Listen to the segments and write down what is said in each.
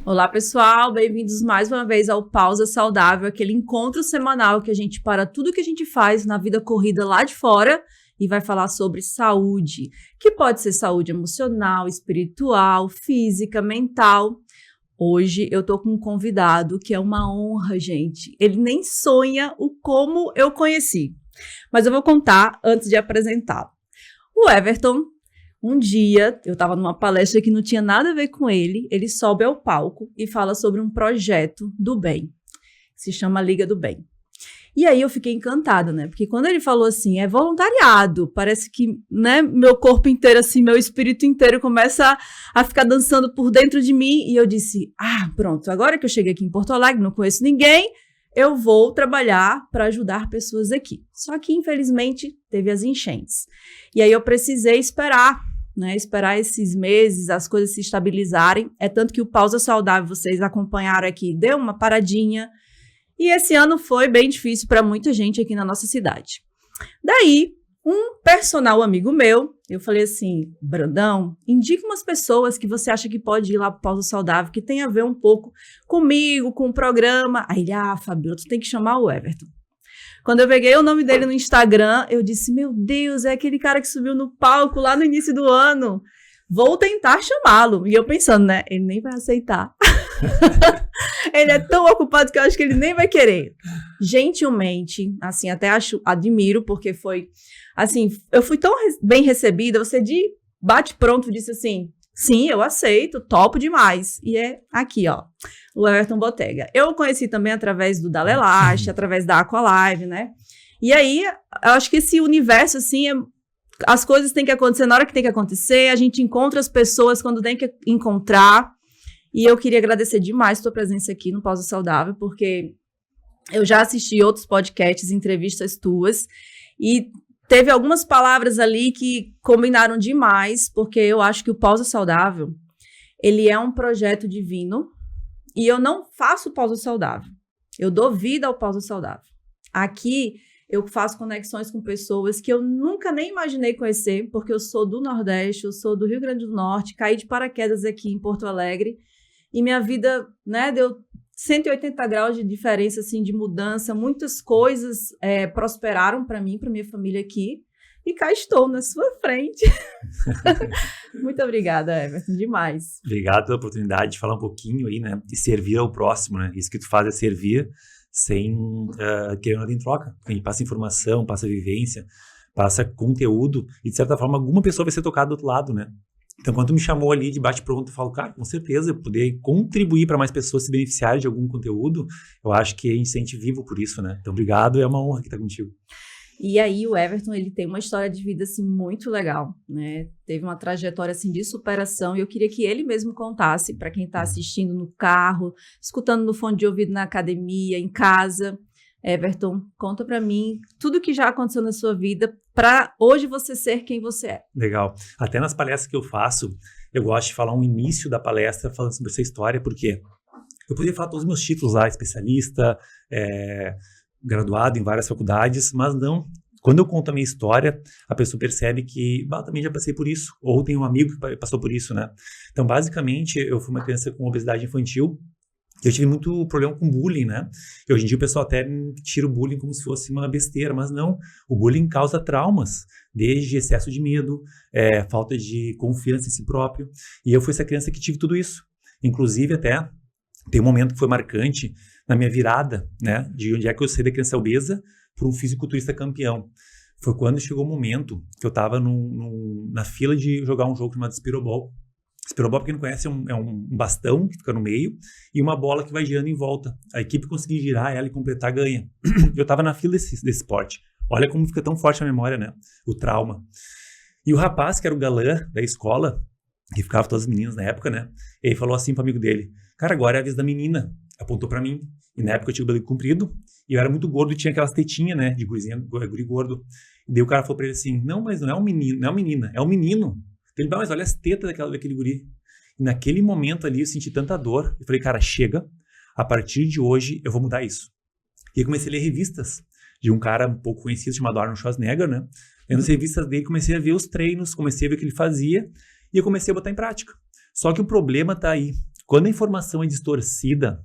Olá, pessoal, bem-vindos mais uma vez ao Pausa Saudável, aquele encontro semanal que a gente para tudo que a gente faz na vida corrida lá de fora e vai falar sobre saúde, que pode ser saúde emocional, espiritual, física, mental. Hoje eu tô com um convidado que é uma honra, gente. Ele nem sonha o como eu conheci, mas eu vou contar antes de apresentá-lo. O Everton, um dia eu estava numa palestra que não tinha nada a ver com ele, ele sobe ao palco e fala sobre um projeto do bem, que se chama Liga do Bem. E aí eu fiquei encantada, né? Porque quando ele falou assim, é voluntariado, parece que, né, meu corpo inteiro, assim, meu espírito inteiro começa a ficar dançando por dentro de mim. E eu disse, pronto, agora que eu cheguei aqui em Porto Alegre, não conheço ninguém, eu vou trabalhar para ajudar pessoas aqui. Só que, infelizmente, teve as enchentes. E aí eu precisei esperar esses meses, as coisas se estabilizarem. É tanto que o Pausa Saudável, vocês acompanharam aqui, deu uma paradinha. E esse ano foi bem difícil para muita gente aqui na nossa cidade. Daí, um personal amigo meu, eu falei assim, Brandão, indica umas pessoas que você acha que pode ir lá para o Pausa Saudável, que tem a ver um pouco comigo, com o programa. Aí ele, Fabiola, tu tem que chamar o Everton. Quando eu peguei o nome dele no Instagram, eu disse, meu Deus, é aquele cara que subiu no palco lá no início do ano. Vou tentar chamá-lo. E eu pensando, né, ele nem vai aceitar. Ele é tão ocupado que eu acho que ele nem vai querer. Gentilmente, assim, até admiro, porque foi, assim, eu fui tão bem recebida, você de bate-pronto disse assim, sim, eu aceito, topo demais. E é aqui, ó, o Everton Botega. Eu conheci também através do Dalelash, através da Aqualive, né? E aí, eu acho que esse universo, assim, as coisas têm que acontecer na hora que tem que acontecer, a gente encontra as pessoas quando tem que encontrar. E eu queria agradecer demais a tua presença aqui no Pausa Saudável, porque eu já assisti outros podcasts, entrevistas tuas, e teve algumas palavras ali que combinaram demais, porque eu acho que o Pausa Saudável, ele é um projeto divino, e eu não faço Pausa Saudável, eu dou vida ao Pausa Saudável. Aqui eu faço conexões com pessoas que eu nunca nem imaginei conhecer, porque eu sou do Nordeste, eu sou do Rio Grande do Norte, caí de paraquedas aqui em Porto Alegre, e minha vida, né, deu 180 graus de diferença, assim, de mudança. Muitas coisas prosperaram para mim, para minha família aqui. E cá estou na sua frente. Muito obrigada, Everton, demais. Obrigado pela oportunidade de falar um pouquinho aí, né, e servir ao próximo, né? Isso que tu faz é servir sem querer nada em troca. A gente passa informação, passa vivência, passa conteúdo e, de certa forma, alguma pessoa vai ser tocada do outro lado, né? Então, quando tu me chamou ali de bate-pronto, eu falo, cara, com certeza, eu poder contribuir para mais pessoas se beneficiarem de algum conteúdo, eu acho que a gente se sente vivo por isso, né? Então, obrigado, é uma honra estar contigo. E aí, o Everton, ele tem uma história de vida, assim, muito legal, né? Teve uma trajetória, assim, de superação, e eu queria que ele mesmo contasse para quem está assistindo no carro, escutando no fone de ouvido na academia, em casa. Everton, conta para mim tudo que já aconteceu na sua vida para hoje você ser quem você é. Legal. Até nas palestras que eu faço, eu gosto de falar um início da palestra falando sobre essa história, porque eu poderia falar todos os meus títulos lá, especialista, graduado em várias faculdades, mas não. Quando eu conto a minha história, a pessoa percebe que eu também já passei por isso, ou tem um amigo que passou por isso, né? Então, basicamente, eu fui uma criança com obesidade infantil. Eu tive muito problema com bullying, né? E hoje em dia o pessoal até tira o bullying como se fosse uma besteira, mas não. O bullying causa traumas, desde excesso de medo, falta de confiança em si próprio. E eu fui essa criança que tive tudo isso. Inclusive, até tem um momento que foi marcante na minha virada, né? De onde é que eu saí da criança obesa para um fisiculturista campeão. Foi quando chegou o momento que eu estava na fila de jogar um jogo chamado Spiroball. Spiroball, pra quem não conhece, é um bastão que fica no meio e uma bola que vai girando em volta. A equipe conseguir girar ela e completar ganha. Eu tava na fila desse esporte. Olha como fica tão forte a memória, né? O trauma. E o rapaz, que era o galã da escola, que ficava todas as meninas na época, né? Ele falou assim pro amigo dele, cara, agora é a vez da menina. Apontou pra mim. E na época eu tinha o cabelo comprido e eu era muito gordo e tinha aquelas tetinhas, né? De guri gordo. E daí o cara falou pra ele assim, não, mas não é um menino, não é uma menina, é um menino. Ele falou, mas olha as tetas daquele guri. E naquele momento ali eu senti tanta dor. Eu falei, cara, chega. A partir de hoje eu vou mudar isso. E eu comecei a ler revistas de um cara um pouco conhecido chamado Arnold Schwarzenegger, né? Lendo as revistas dele, comecei a ver os treinos, comecei a ver o que ele fazia e eu comecei a botar em prática. Só que o problema tá aí. quando a informação é distorcida,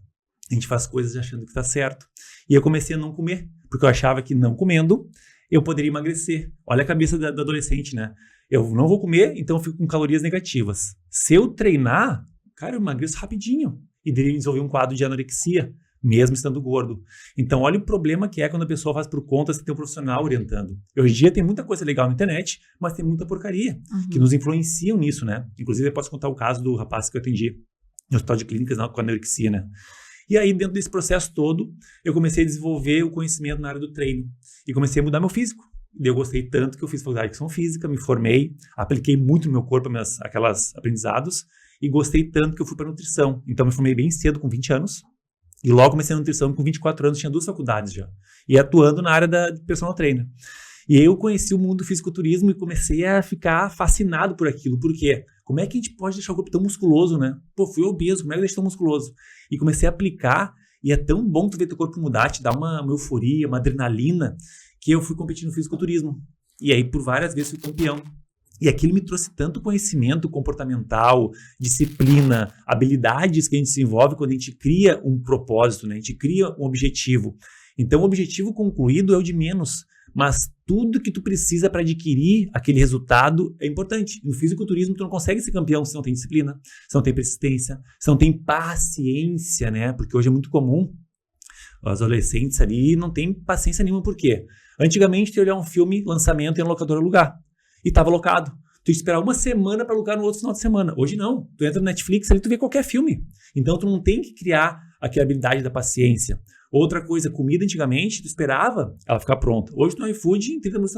a gente faz coisas achando que está certo. E eu comecei a não comer, porque eu achava que não comendo, eu poderia emagrecer. Olha a cabeça da adolescente, né? Eu não vou comer, então eu fico com calorias negativas. Se eu treinar, cara, eu emagreço rapidinho. E desenvolver um quadro de anorexia, mesmo estando gordo. Então, olha o problema que é quando a pessoa faz por conta sem ter um profissional orientando. Hoje em dia tem muita coisa legal na internet, mas tem muita porcaria que nos influenciam nisso, né? Inclusive, eu posso contar o caso do rapaz que eu atendi no hospital de clínicas com anorexia, né? E aí, dentro desse processo todo, eu comecei a desenvolver o conhecimento na área do treino. E comecei a mudar meu físico. E eu gostei tanto que eu fiz faculdade de educação física, me formei, apliquei muito no meu corpo aquelas aprendizados, e gostei tanto que eu fui para nutrição. Então, me formei bem cedo, com 20 anos. E logo comecei a nutrição, com 24 anos, tinha 2 faculdades já. E atuando na área da personal trainer. E aí eu conheci o mundo do fisiculturismo e comecei a ficar fascinado por aquilo. Por quê? Como é que a gente pode deixar o corpo tão musculoso, né? Pô, fui obeso, como é que eu deixo tão musculoso? E comecei a aplicar, e é tão bom tu ver teu corpo mudar, te dar uma euforia, uma adrenalina, que eu fui competir no fisiculturismo. E aí, por várias vezes, fui campeão. E aquilo me trouxe tanto conhecimento comportamental, disciplina, habilidades que a gente desenvolve quando a gente cria um propósito, né? A gente cria um objetivo. Então, o objetivo concluído é o de menos, mas tudo que tu precisa para adquirir aquele resultado é importante. No fisiculturismo, tu não consegue ser campeão se não tem disciplina, se não tem persistência, se não tem paciência, né? Porque hoje é muito comum os adolescentes ali não têm paciência nenhuma. Por quê? Antigamente, tu ia olhar um filme, lançamento, e a locadora alugar. E estava locado. Tu ia esperar uma semana para alugar no outro final de semana. Hoje não. Tu entra no Netflix ali, tu vê qualquer filme. Então, tu não tem que criar aquela habilidade da paciência. Outra coisa, comida antigamente, tu esperava ela ficar pronta. Hoje no iFood, em 30 minutos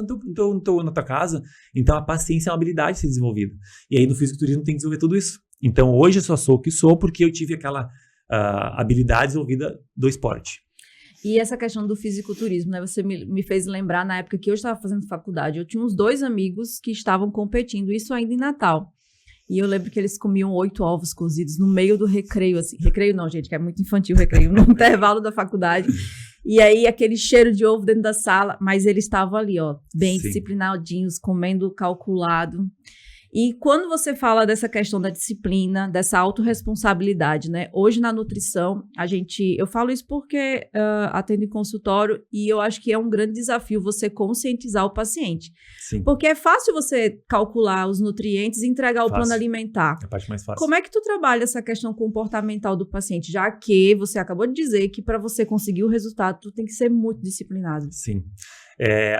na tua casa. Então, a paciência é uma habilidade a ser desenvolvida. E aí, no fisiculturismo, tem que desenvolver tudo isso. Então, hoje eu só sou o que sou porque eu tive aquela habilidade desenvolvida do esporte. E essa questão do fisiculturismo, né? Você me fez lembrar na época que eu estava fazendo faculdade. Eu tinha uns 2 amigos que estavam competindo, isso ainda em Natal. E eu lembro que eles comiam 8 ovos cozidos no meio do recreio, assim. Recreio não, gente, que é muito infantil o recreio, no intervalo da faculdade. E aí, aquele cheiro de ovo dentro da sala, mas eles estavam ali, ó, bem disciplinadinhos, comendo calculado. E quando você fala dessa questão da disciplina, dessa autorresponsabilidade, né? Hoje na nutrição, eu falo isso porque atendo em consultório e eu acho que é um grande desafio você conscientizar o paciente. Sim. Porque é fácil você calcular os nutrientes e entregar o plano alimentar. É a parte mais fácil. Como é que tu trabalha essa questão comportamental do paciente? Já que você acabou de dizer que para você conseguir o resultado, tu tem que ser muito disciplinado. Sim.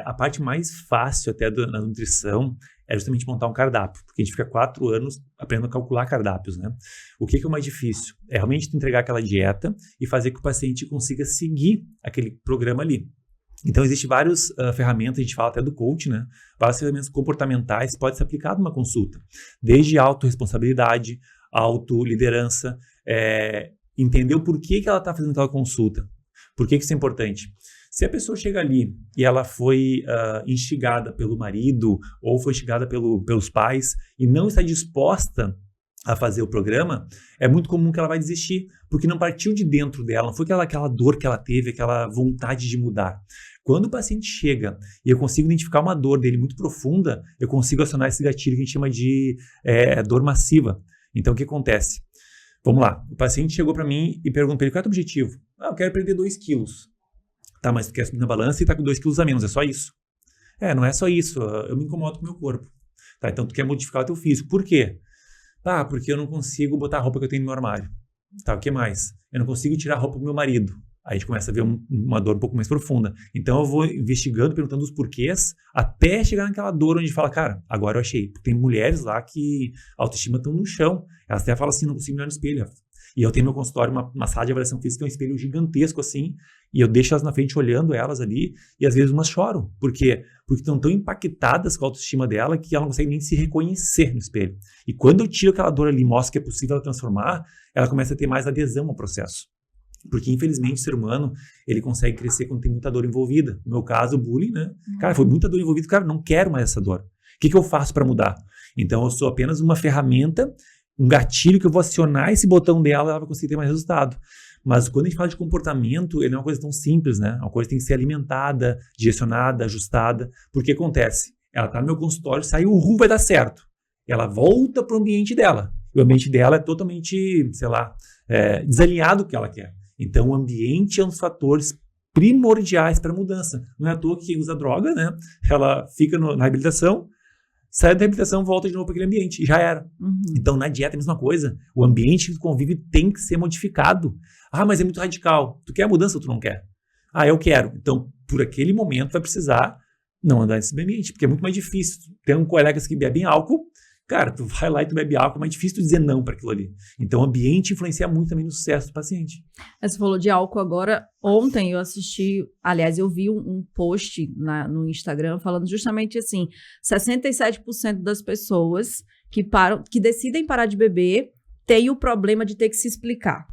A parte mais fácil até na nutrição é justamente montar um cardápio, porque a gente fica 4 anos aprendendo a calcular cardápios, né? O que é o mais difícil? É realmente tu entregar aquela dieta e fazer que o paciente consiga seguir aquele programa ali. Então, existem várias ferramentas, a gente fala até do coach, né? Várias ferramentas comportamentais que podem ser aplicadas numa consulta. Desde autorresponsabilidade, autoliderança, entender o porquê que ela está fazendo aquela consulta. Por que isso é importante? Se a pessoa chega ali e ela foi instigada pelo marido ou foi instigada pelos pais e não está disposta a fazer o programa, é muito comum que ela vai desistir, porque não partiu de dentro dela, não foi aquela dor que ela teve, aquela vontade de mudar. Quando o paciente chega e eu consigo identificar uma dor dele muito profunda, eu consigo acionar esse gatilho que a gente chama de dor massiva. Então, o que acontece? Vamos lá, o paciente chegou para mim e perguntou para ele, qual é o teu objetivo? Eu quero perder 2 quilos. Tá, mas tu quer subir na balança e tá com 2 quilos a menos, é só isso? Não é só isso, eu me incomodo com o meu corpo. Tá, então tu quer modificar o teu físico. Por quê? Porque eu não consigo botar a roupa que eu tenho no meu armário. Tá, o que mais? Eu não consigo tirar a roupa do meu marido. Aí a gente começa a ver uma dor um pouco mais profunda. Então eu vou investigando, perguntando os porquês, até chegar naquela dor onde fala, cara, agora eu achei. Porque tem mulheres lá que a autoestima estão no chão. Elas até falam assim, não consigo me olhar no espelho. E eu tenho no meu consultório uma sala de avaliação física, é um espelho gigantesco assim, e eu deixo elas na frente olhando elas ali, e às vezes umas choram. Por quê? Porque estão tão impactadas com a autoestima dela que ela não consegue nem se reconhecer no espelho. E quando eu tiro aquela dor ali e mostro que é possível ela transformar, ela começa a ter mais adesão ao processo. Porque, infelizmente, o ser humano, ele consegue crescer quando tem muita dor envolvida. No meu caso, o bullying, né? Cara, foi muita dor envolvida, cara, não quero mais essa dor. O que eu faço para mudar? Então, eu sou apenas uma ferramenta, um gatilho que eu vou acionar esse botão dela e ela vai conseguir ter mais resultado. Mas quando a gente fala de comportamento, ele não é uma coisa tão simples, né? É uma coisa que tem que ser alimentada, direcionada, ajustada. Porque acontece? Ela tá no meu consultório, sai, vai dar certo. Ela volta pro ambiente dela. o ambiente dela é totalmente, sei lá, desalinhado do que ela quer. Então, o ambiente é um dos fatores primordiais para a mudança. Não é à toa que quem usa droga, né? Ela fica na reabilitação, sai da reabilitação, volta de novo para aquele ambiente, e já era. Então, na dieta é a mesma coisa. O ambiente que tu convive tem que ser modificado. Ah, mas é muito radical. Tu quer a mudança ou tu não quer? Ah, eu quero. Então, por aquele momento, vai precisar não andar nesse ambiente, porque é muito mais difícil. Tem colegas que bebem álcool, cara, tu vai lá e tu bebe álcool, é mais difícil tu dizer não para aquilo ali. Então, o ambiente influencia muito também no sucesso do paciente. Você falou de álcool agora. Ontem eu assisti, aliás, eu vi um post no Instagram falando justamente assim, 67% das pessoas que decidem parar de beber têm o problema de ter que se explicar.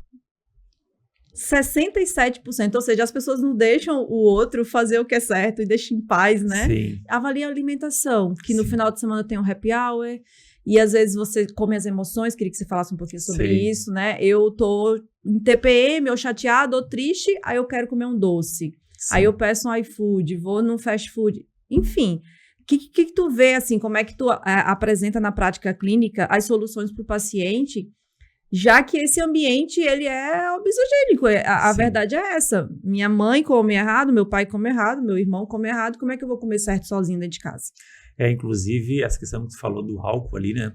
67%, ou seja, as pessoas não deixam o outro fazer o que é certo e deixam em paz, né? Sim. Avalia a alimentação, que no Sim. final de semana tem um happy hour, e às vezes você come as emoções, queria que você falasse um pouquinho sobre Sim. isso, né? Eu tô em TPM, ou chateado, ou triste, aí eu quero comer um doce. Sim. Aí eu peço um iFood, vou num fast food. Enfim, o que tu vê, assim, como é que tu apresenta na prática clínica as soluções para o paciente, já que esse ambiente, ele é obesogênico. A verdade é essa. Minha mãe come errado, meu pai come errado, meu irmão come errado, como é que eu vou comer certo sozinho dentro de casa? Inclusive, essa questão que tu falou do álcool ali, né?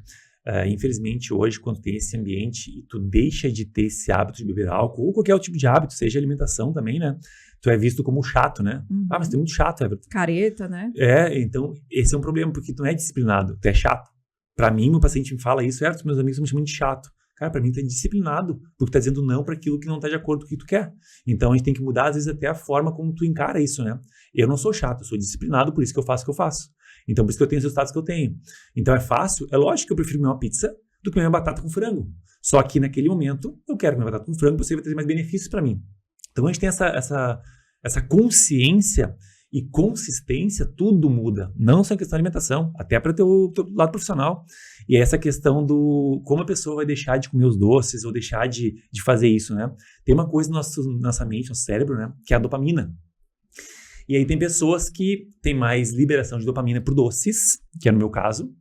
Infelizmente, hoje, quando tem esse ambiente e tu deixa de ter esse hábito de beber álcool, ou qualquer outro tipo de hábito, seja alimentação também, né? Tu é visto como chato, né? Ah, mas tu é muito chato, Everton. Careta, né? Então, esse é um problema, porque tu não é disciplinado, tu é chato. Pra mim, meu paciente me fala isso, Everton, meus amigos me chamam de chato. Cara, pra mim tu é disciplinado, porque tu tá dizendo não para aquilo que não tá de acordo com o que tu quer. Então, a gente tem que mudar, às vezes, até a forma como tu encara isso, né? Eu não sou chato, eu sou disciplinado, por isso que eu faço o que eu faço. Então, por isso que eu tenho os resultados que eu tenho. Então, é fácil, é lógico que eu prefiro comer uma pizza do que comer uma batata com frango. Só que, naquele momento, eu quero comer batata com frango, porque você vai trazer mais benefícios para mim. Então, a gente tem essa consciência e consistência, tudo muda. Não só em questão de alimentação, até para o teu lado profissional. E é essa questão do como a pessoa vai deixar de comer os doces ou deixar de fazer isso, né? Tem uma coisa na nossa mente, no cérebro, né? Que é a dopamina. E aí tem pessoas que têm mais liberação de dopamina por doces, que é no meu caso,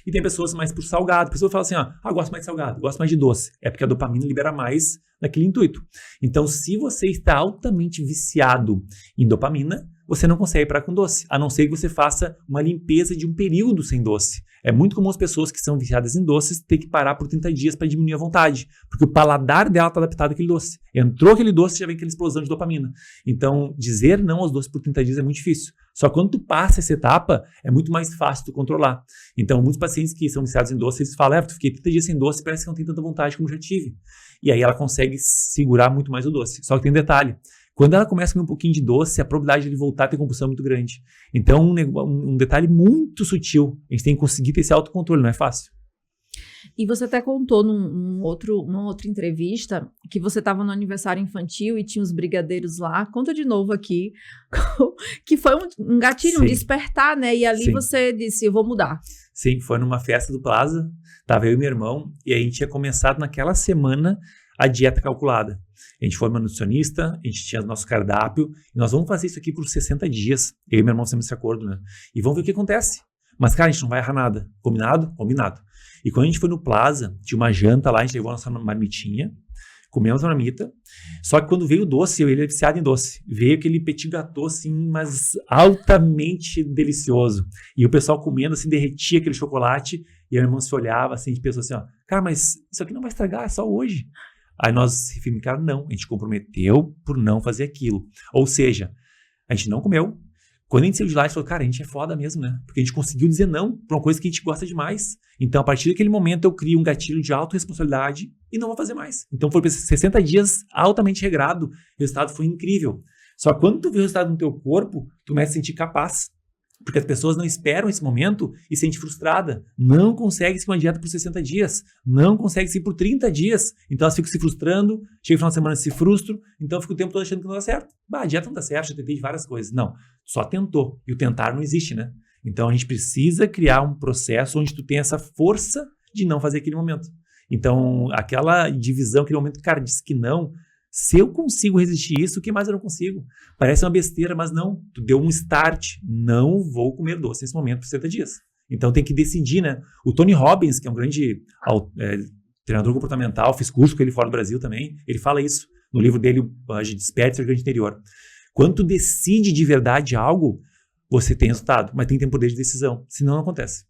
e tem pessoas mais por salgado. A pessoa fala assim, gosto mais de salgado, gosto mais de doce. É porque a dopamina libera mais naquele intuito. Então, se você está altamente viciado em dopamina, você não consegue parar com doce, a não ser que você faça uma limpeza de um período sem doce. É muito comum as pessoas que são viciadas em doces ter que parar por 30 dias para diminuir a vontade, porque o paladar dela está adaptado àquele doce. Entrou aquele doce, já vem aquela explosão de dopamina. Então, dizer não aos doces por 30 dias é muito difícil. Só quando tu passa essa etapa, é muito mais fácil tu controlar. Então, muitos pacientes que são viciados em doce, eles falam, eu fiquei 30 dias sem doce, parece que não tem tanta vontade como já tive. E aí ela consegue segurar muito mais o doce. Só que tem um detalhe. Quando ela começa a comer um pouquinho de doce, a probabilidade de voltar a ter compulsão é muito grande. Então, um detalhe muito sutil. A gente tem que conseguir ter esse autocontrole, não é fácil. E você até contou numa outra entrevista que você estava no aniversário infantil e tinha os brigadeiros lá. Conta de novo aqui, que foi um gatilho, Sim. Um despertar, né? E ali Sim. Você disse, eu vou mudar. Sim, foi numa festa do Plaza, tava eu e meu irmão, e a gente tinha começado naquela semana a dieta calculada. A gente foi uma nutricionista, a gente tinha nosso cardápio, e nós vamos fazer isso aqui por 60 dias. Eu e meu irmão temos esse acordo, né? E vamos ver o que acontece. Mas, cara, a gente não vai errar nada. Combinado? Combinado. E quando a gente foi no Plaza, tinha uma janta lá, a gente levou a nossa marmitinha, comemos a marmita, só que quando veio o doce, ele é viciado em doce. Veio aquele petit gâteau, assim, mas altamente delicioso. E o pessoal comendo, assim, derretia aquele chocolate, e o irmão se olhava, assim, a gente pensou assim, cara, mas isso aqui não vai estragar, é só hoje. Aí nós referimos, cara, não, a gente comprometeu por não fazer aquilo. Ou seja, a gente não comeu. Quando a gente saiu de lá, a gente falou, cara, a gente é foda mesmo, né? Porque a gente conseguiu dizer não pra uma coisa que a gente gosta demais. Então, a partir daquele momento, eu crio um gatilho de autorresponsabilidade e não vou fazer mais. Então, foi 60 dias altamente regrado. O resultado foi incrível. Só que quando tu vê o resultado no teu corpo, tu começa a sentir capaz. Porque as pessoas não esperam esse momento e se sente frustrada. Não consegue seguir uma dieta por 60 dias. Não consegue seguir por 30 dias. Então elas ficam se frustrando. Chega no final de semana e se frustram. Então fica o tempo todo achando que não dá certo. A dieta não dá certo, já tentei de várias coisas. Não, só tentou. E o tentar não existe, né? Então a gente precisa criar um processo onde tu tem essa força de não fazer aquele momento. Então aquela divisão, aquele momento que o cara diz que não. Se eu consigo resistir isso, o que mais eu não consigo? Parece uma besteira, mas não. Tu deu um start. Não vou comer doce nesse momento por 60 dias. Então tem que decidir, né? O Tony Robbins, que é um grande treinador comportamental, fiz curso com ele fora do Brasil também, ele fala isso no livro dele, Desperte Seu Grande Interior. Quando tu decide de verdade algo, você tem resultado, mas tem que ter poder de decisão, senão não acontece.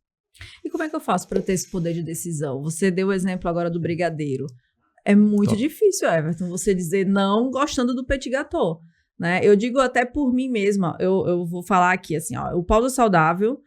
E como é que eu faço para ter esse poder de decisão? Você deu o exemplo agora do brigadeiro. É muito difícil, Everton, você dizer não gostando do petit gâteau, né? Eu digo até por mim mesma, eu vou falar aqui assim, ó, o Pausa Saudável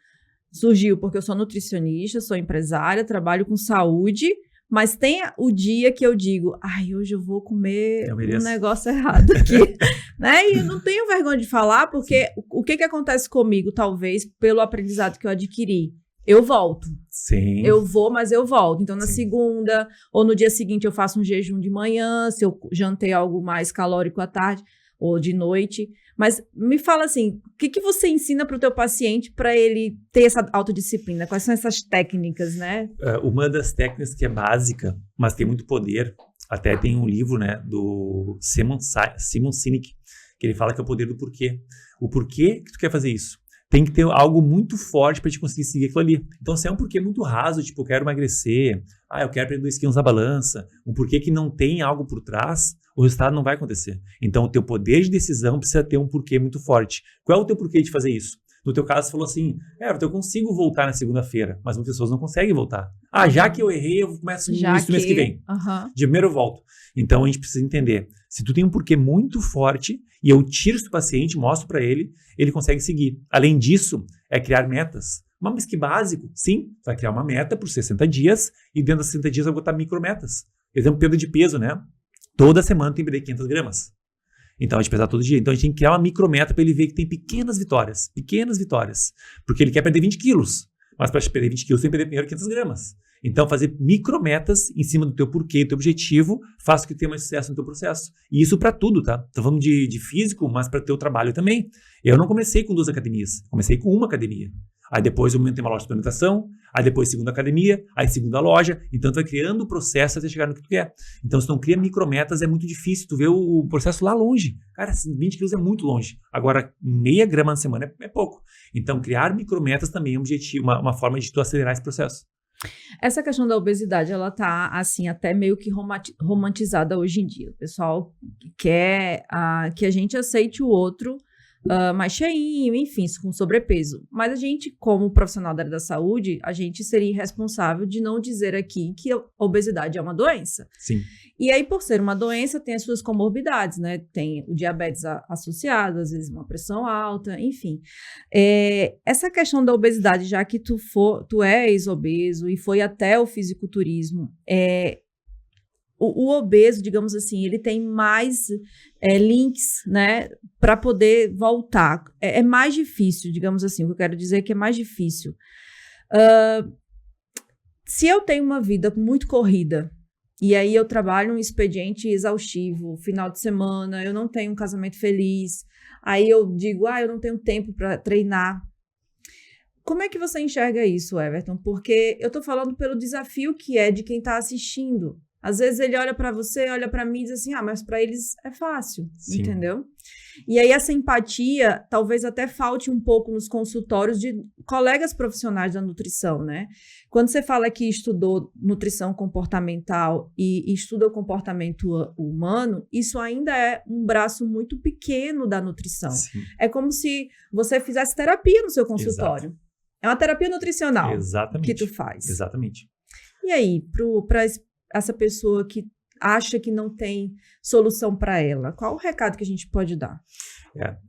surgiu porque eu sou nutricionista, sou empresária, trabalho com saúde, mas tem o dia que eu digo, hoje eu vou comer um negócio errado aqui, né? E eu não tenho vergonha de falar, porque o que acontece comigo, talvez, pelo aprendizado que eu adquiri? Eu volto. Sim. Eu vou, mas eu volto. Então, na segunda ou no dia seguinte, eu faço um jejum de manhã, se eu jantei algo mais calórico à tarde ou de noite. Mas me fala assim, o que você ensina para o teu paciente para ele ter essa autodisciplina? Quais são essas técnicas, né? Uma das técnicas que é básica, mas tem muito poder, até tem um livro, né, do Simon Sinek, que ele fala que é o poder do porquê. O porquê que tu quer fazer isso? Tem que ter algo muito forte para te conseguir seguir aquilo ali. Então, se é um porquê muito raso, tipo, eu quero emagrecer, eu quero perder 2 quilos na balança, um porquê que não tem algo por trás, o resultado não vai acontecer. Então, o teu poder de decisão precisa ter um porquê muito forte. Qual é o teu porquê de fazer isso? No teu caso, você falou assim, eu consigo voltar na segunda-feira, mas muitas pessoas não conseguem voltar. Já que eu errei, eu começo no mês que vem. De primeiro eu volto. Então, a gente precisa entender. Se tu tem um porquê muito forte, e eu tiro isso do paciente, mostro para ele, ele consegue seguir. Além disso, é criar metas. Mas que básico? Sim, vai criar uma meta por 60 dias, e dentro das 60 dias vai botar micrometas. Exemplo, perda de peso, né? Toda semana tem que perder 500 gramas. Então, a gente pesar todo dia. Então, a gente tem que criar uma micrometa para ele ver que tem pequenas vitórias. Porque ele quer perder 20 quilos. Mas para perder 20 quilos, tem que perder primeiro 500 gramas. Então, fazer micrometas em cima do teu porquê, do teu objetivo, faz com que tenha mais sucesso no teu processo. E isso para tudo, tá? Tô falando de físico, mas para teu trabalho também. Eu não comecei com 2 academias. Comecei com uma academia. Aí depois eu montei uma loja de suplementação, aí depois segunda academia, aí segunda loja. Então, tu vai criando o processo até chegar no que tu quer. Então, se tu não cria micrometas, é muito difícil. Tu vê o processo lá longe. Cara, 20 quilos é muito longe. Agora, meia grama na semana é pouco. Então, criar micrometas também é um objetivo, uma forma de tu acelerar esse processo. Essa questão da obesidade, ela tá, assim, até meio que romantizada hoje em dia. O pessoal quer que a gente aceite o outro mais cheinho, enfim, com sobrepeso. Mas a gente, como profissional da área da saúde, a gente seria irresponsável de não dizer aqui que a obesidade é uma doença. Sim. E aí, por ser uma doença, tem as suas comorbidades, né? Tem o diabetes associado, às vezes uma pressão alta, enfim. Essa questão da obesidade, já que tu és obeso e foi até o fisiculturismo, o obeso, digamos assim, ele tem mais links, né, para poder voltar. É mais difícil, digamos assim, o que eu quero dizer é que é mais difícil. Se eu tenho uma vida muito corrida, e aí eu trabalho um expediente exaustivo, final de semana, eu não tenho um casamento feliz, aí eu digo, eu não tenho tempo para treinar. Como é que você enxerga isso, Everton? Porque eu tô falando pelo desafio que é de quem tá assistindo. Às vezes ele olha para você, olha para mim e diz assim, mas para eles é fácil, Sim. Entendeu? E aí essa empatia talvez até falte um pouco nos consultórios de colegas profissionais da nutrição, né? Quando você fala que estudou nutrição comportamental e estuda o comportamento humano, isso ainda é um braço muito pequeno da nutrição. Sim. É como se você fizesse terapia no seu consultório. Exato. É uma terapia nutricional. Exatamente. Que tu faz. Exatamente. E aí, para essa pessoa que acha que não tem solução para ela, qual o recado que a gente pode dar?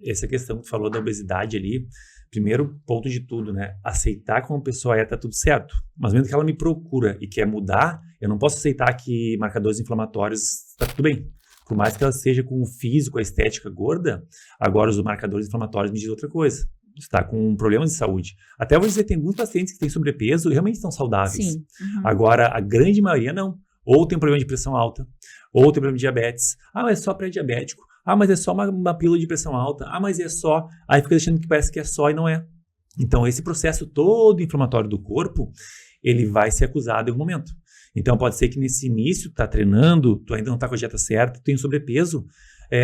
Essa questão que tu falou da obesidade ali, primeiro ponto de tudo, né? Aceitar como a pessoa tá tudo certo. Mas mesmo que ela me procura e quer mudar, eu não posso aceitar que marcadores inflamatórios tá tudo bem. Por mais que ela seja com o físico, a estética gorda, agora os marcadores inflamatórios me dizem outra coisa. Está com problemas de saúde. Até vou dizer, tem alguns pacientes que têm sobrepeso e realmente estão saudáveis. Sim. Uhum. Agora, a grande maioria não. Ou tem problema de pressão alta, ou tem problema de diabetes. Mas é só pré-diabético. Mas é só uma pílula de pressão alta. Mas é só... Aí fica deixando que parece que é só e não é. Então, esse processo todo inflamatório do corpo, ele vai ser acusado em algum momento. Então, pode ser que nesse início, tá treinando, tu ainda não tá com a dieta certa, tu tem sobrepeso,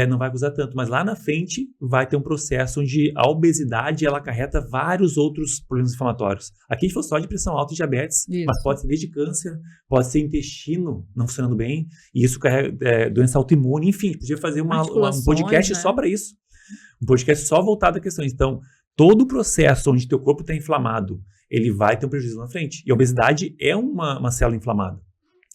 não vai acusar tanto. Mas lá na frente vai ter um processo onde a obesidade, ela acarreta vários outros problemas inflamatórios. Aqui a gente falou só de pressão alta e diabetes, Isso. mas pode ser desde câncer, pode ser intestino não funcionando bem, e isso carrega doença autoimune, enfim, podia fazer um podcast, né? só para isso. Um podcast só voltado a questões. Então, todo o processo onde teu corpo está inflamado, ele vai ter um prejuízo na frente. E a obesidade é uma célula inflamada.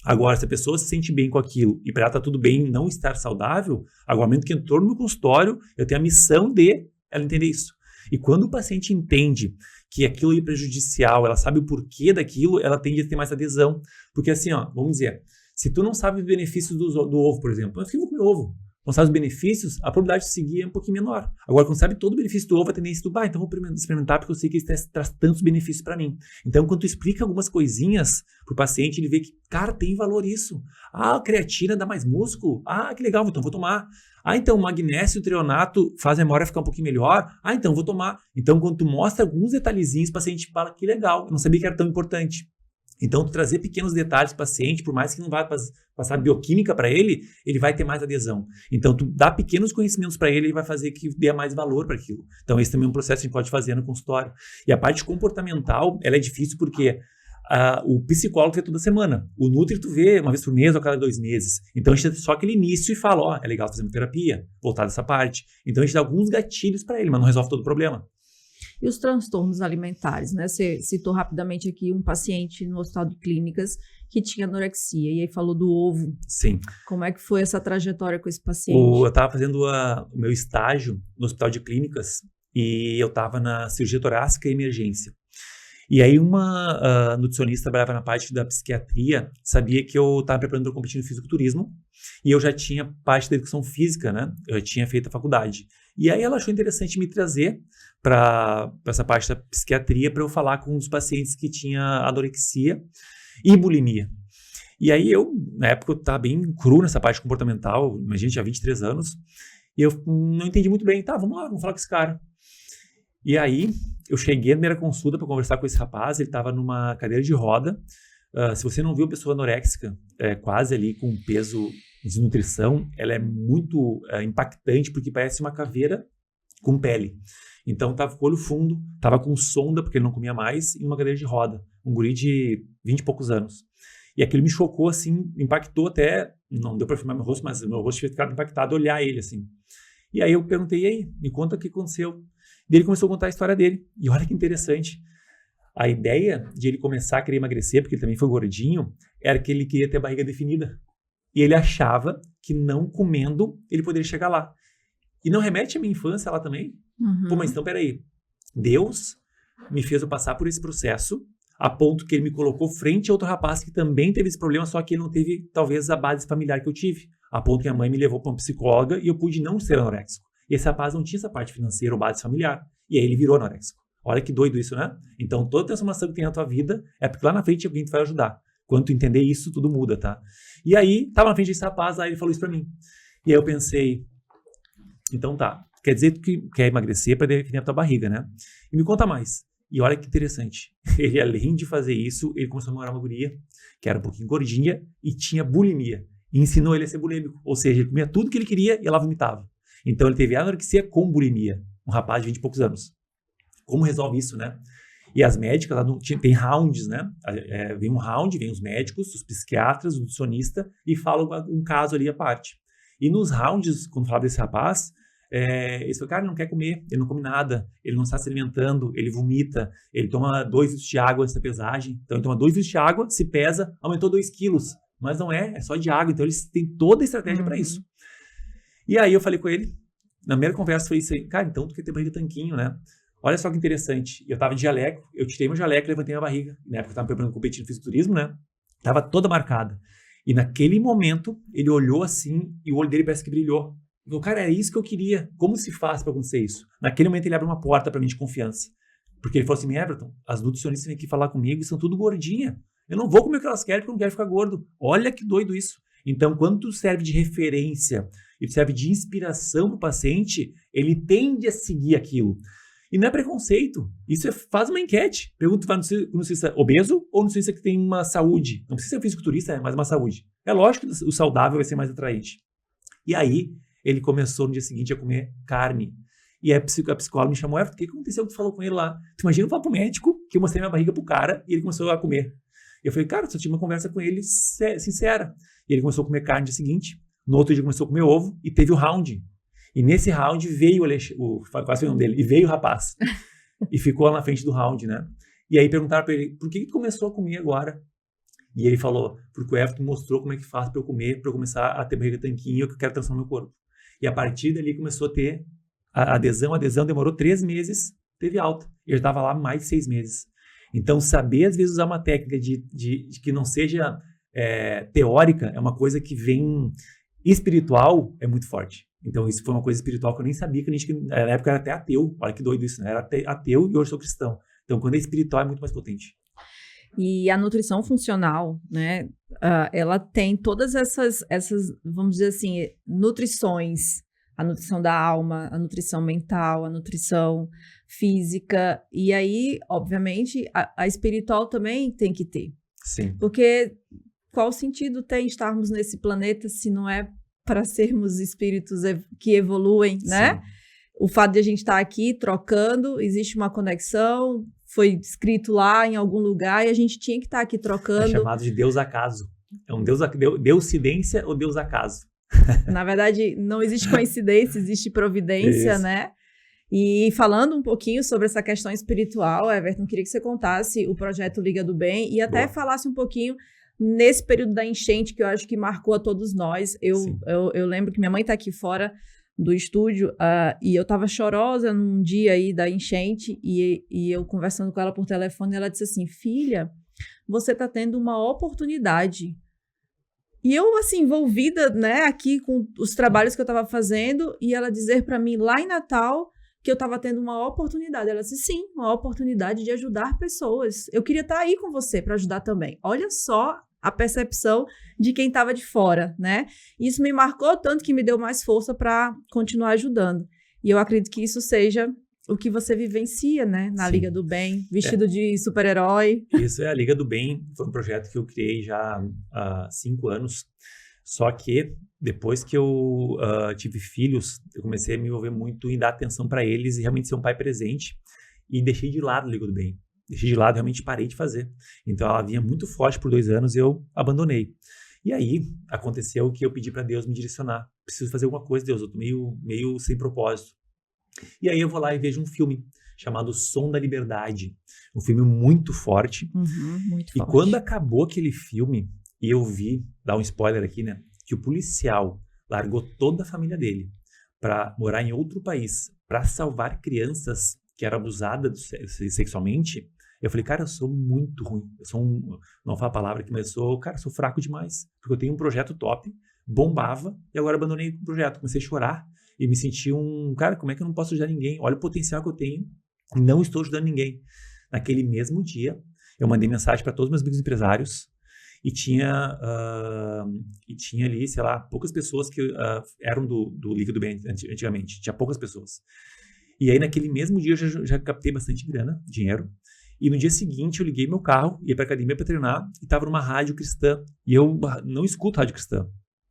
Agora, se a pessoa se sente bem com aquilo e para ela tá tudo bem não estar saudável, agora, no momento que entrou no meu consultório, eu tenho a missão de ela entender isso. E quando o paciente entende que aquilo é prejudicial, ela sabe o porquê daquilo, ela tende a ter mais adesão. Porque assim, vamos dizer, se tu não sabe os benefícios do ovo, por exemplo, eu vou comer ovo. Não sabe os benefícios, a probabilidade de seguir é um pouquinho menor. Agora, quando sabe todo o benefício do ovo, a tendência do, então vou experimentar porque eu sei que ele traz tantos benefícios para mim. Então, quando tu explica algumas coisinhas pro paciente, ele vê que, cara, tem valor isso. A creatina dá mais músculo. Que legal, então vou tomar. Então o magnésio e o treonato faz a memória ficar um pouquinho melhor. Então vou tomar. Então, quando tu mostra alguns detalhezinhos, o paciente fala, que legal, eu não sabia que era tão importante. Então, tu trazer pequenos detalhes para o paciente, por mais que não vá passar bioquímica para ele vai ter mais adesão. Então, tu dá pequenos conhecimentos para ele vai fazer que dê mais valor para aquilo. Então, esse também é um processo que a gente pode fazer no consultório. E a parte comportamental, ela é difícil porque o psicólogo vê toda semana. O Nutri tu vê uma vez por mês ou a cada 2 meses. Então, a gente dá só aquele início e fala, é legal fazer uma terapia, voltar dessa parte. Então, a gente dá alguns gatilhos para ele, mas não resolve todo o problema. E os transtornos alimentares, né? Você citou rapidamente aqui um paciente no Hospital de Clínicas que tinha anorexia, e aí falou do ovo. Sim. Como é que foi essa trajetória com esse paciente? Eu estava fazendo o meu estágio no Hospital de Clínicas e eu estava na cirurgia torácica e emergência. E aí uma nutricionista que trabalhava na parte da psiquiatria sabia que eu estava preparando para competir no fisiculturismo e eu já tinha parte da educação física, né? Eu já tinha feito a faculdade. E aí ela achou interessante me trazer para essa parte da psiquiatria para eu falar com os pacientes que tinham anorexia e bulimia. E aí eu, na época, eu estava bem cru nessa parte comportamental, imagina, tinha 23 anos, e eu não entendi muito bem. Vamos lá, vamos falar com esse cara. E aí eu cheguei na primeira consulta para conversar com esse rapaz, ele estava numa cadeira de roda. Se você não viu a pessoa anoréxica, quase ali com peso de desnutrição, ela é muito impactante, porque parece uma caveira com pele. Então, estava com o olho fundo, estava com sonda, porque ele não comia mais, e uma cadeira de roda. Um guri de 20 e poucos anos. E aquilo me chocou, assim, impactou até, não deu para filmar meu rosto, mas meu rosto tinha ficado impactado, olhar ele, assim. E aí eu perguntei, e aí, me conta o que aconteceu. E ele começou a contar a história dele. E olha que interessante. A ideia de ele começar a querer emagrecer, porque ele também foi gordinho, era que ele queria ter a barriga definida. E ele achava que não comendo ele poderia chegar lá. E não remete à minha infância lá também? Uhum. Pô, mas então peraí. Deus me fez eu passar por esse processo a ponto que ele me colocou frente a outro rapaz que também teve esse problema, só que ele não teve, talvez, a base familiar que eu tive. A ponto que a mãe me levou para uma psicóloga e eu pude não ser anoréxico. E esse rapaz não tinha essa parte financeira ou base familiar. E aí ele virou anoréxico. Olha que doido isso, né? Então, toda transformação que tem na tua vida é porque lá na frente alguém te vai ajudar. Quando tu entender isso, tudo muda, tá? E aí, tava na frente desse rapaz, aí ele falou isso pra mim. E aí eu pensei, então tá, quer dizer que tu quer emagrecer para definir a tua barriga, né? E me conta mais. E olha que interessante. Ele, além de fazer isso, ele começou a namorar uma guria, que era um pouquinho gordinha, e tinha bulimia. E ensinou ele a ser bulímico. Ou seja, ele comia tudo que ele queria e ela vomitava. Então ele teve anorexia com bulimia. Um rapaz de 20 e poucos anos. Como resolve isso, né? E as médicas, lá tem rounds, né? Vem um round, vem os médicos, os psiquiatras, o nutricionista, e falam um caso ali à parte. E nos rounds, quando falava desse rapaz, eles falaram, cara, ele não quer comer, ele não come nada, ele não está se alimentando, ele vomita, ele toma 2 litros de água antes da pesagem. Então ele toma 2 litros de água, se pesa, aumentou 2 quilos. Mas não é só de água. Então eles têm toda a estratégia para isso. E aí eu falei com ele, na primeira conversa, falei assim, cara, então tu quer ter barriga tanquinho, né? Olha só que interessante. Eu tava de jaleco, eu tirei meu jaleco e levantei minha barriga. Na época eu tava preparando competir no fisiculturismo, né? Tava toda marcada. E naquele momento, ele olhou assim e o olho dele parece que brilhou. Eu falei, cara, é isso que eu queria. Como se faz pra acontecer isso? Naquele momento ele abre uma porta pra mim de confiança. Porque ele falou assim, Everton, as nutricionistas vêm aqui falar comigo e são tudo gordinha. Eu não vou comer o que elas querem porque eu não quero ficar gordo. Olha que doido isso. Então, quando tu serve de referência e tu serve de inspiração pro paciente, ele tende a seguir aquilo. E não é preconceito. Isso faz uma enquete. Pergunta para o nutricionista obeso ou nutricionista que tem uma saúde. Não precisa ser fisiculturista, mas uma saúde. É lógico que o saudável vai ser mais atraente. E aí, ele começou no dia seguinte a comer carne. E a psicóloga me chamou, o que aconteceu que tu falou com ele lá? Tu imagina eu falar pro médico que eu mostrei minha barriga pro cara e ele começou a comer. E eu falei, cara, só tive uma conversa com ele sincera. E ele começou a comer carne no dia seguinte, no outro dia começou a comer ovo e teve o round. E nesse round veio quase o nome dele, e veio o rapaz. E ficou lá na frente do round, né? E aí perguntaram pra ele, por que tu começou a comer agora? E ele falou, porque o Everton mostrou como é que faz pra eu comer, pra eu começar a ter barriga tanquinho, que eu quero transformar meu corpo. E a partir dali começou a ter a adesão demorou 3 meses, teve alta. Eu já estava lá mais de 6 meses. Então, saber, às vezes, usar uma técnica de que não seja teórica, é uma coisa que vem espiritual, é muito forte. Então, isso foi uma coisa espiritual que eu nem sabia, na época eu era até ateu. Olha que doido isso, né? Era até ateu e hoje sou cristão. Então, quando é espiritual, é muito mais potente. E a nutrição funcional, né? Ela tem todas essas, vamos dizer assim, nutrições. A nutrição da alma, a nutrição mental, a nutrição física. E aí, obviamente, a espiritual também tem que ter. Sim. Porque qual sentido tem estarmos nesse planeta se não é para sermos espíritos que evoluem, né? Sim. O fato de a gente estar aqui trocando, existe uma conexão, foi escrito lá em algum lugar e a gente tinha que estar aqui trocando. É chamado de Deus acaso. É um Deusidência ou Deus acaso? Na verdade, não existe coincidência, existe providência, né? E falando um pouquinho sobre essa questão espiritual, Everton, queria que você contasse o projeto Liga do Bem e até falasse um pouquinho nesse período da enchente que eu acho que marcou a todos nós. Eu lembro que minha mãe está aqui fora do estúdio e eu estava chorosa num dia aí da enchente e eu conversando com ela por telefone, ela disse assim, filha, você está tendo uma oportunidade. E eu, assim, envolvida, né, aqui com os trabalhos que eu estava fazendo, e ela dizer para mim, lá em Natal, que eu estava tendo uma oportunidade. Ela disse, sim, uma oportunidade de ajudar pessoas. Eu queria estar aí com você para ajudar também. Olha só a percepção de quem estava de fora, né? Isso me marcou tanto que me deu mais força para continuar ajudando. E eu acredito que isso seja o que você vivencia, né? Na Sim. Liga do Bem, vestido de super-herói. Isso é a Liga do Bem, foi um projeto que eu criei já há 5 anos. Só que depois que eu tive filhos, eu comecei a me envolver muito em dar atenção para eles e realmente ser um pai presente. E deixei de lado a Liga do Bem. Deixei de lado, realmente parei de fazer. Então ela vinha muito forte por 2 anos e eu abandonei. E aí aconteceu que eu pedi para Deus me direcionar. Preciso fazer alguma coisa, Deus, eu tô meio sem propósito. E aí eu vou lá e vejo um filme chamado Som da Liberdade. Um filme muito forte. Muito forte. E quando acabou aquele filme, e eu vi, dar um spoiler aqui, né? Que o policial largou toda a família dele para morar em outro país, para salvar crianças que eram abusadas sexualmente. Eu falei, cara, eu sou muito ruim. Eu sou não falo a palavra aqui, mas sou fraco demais. Porque eu tenho um projeto top, bombava, e agora abandonei o projeto. Comecei a chorar. E me senti cara, como é que eu não posso ajudar ninguém? Olha o potencial que eu tenho e não estou ajudando ninguém. Naquele mesmo dia, eu mandei mensagem para todos os meus amigos empresários e tinha ali, sei lá, poucas pessoas que eram do Liga do Bem antigamente. Tinha poucas pessoas. E aí, naquele mesmo dia, eu já captei bastante dinheiro. E no dia seguinte, eu liguei meu carro, ia para a academia para treinar e estava numa rádio cristã. E eu não escuto rádio cristã.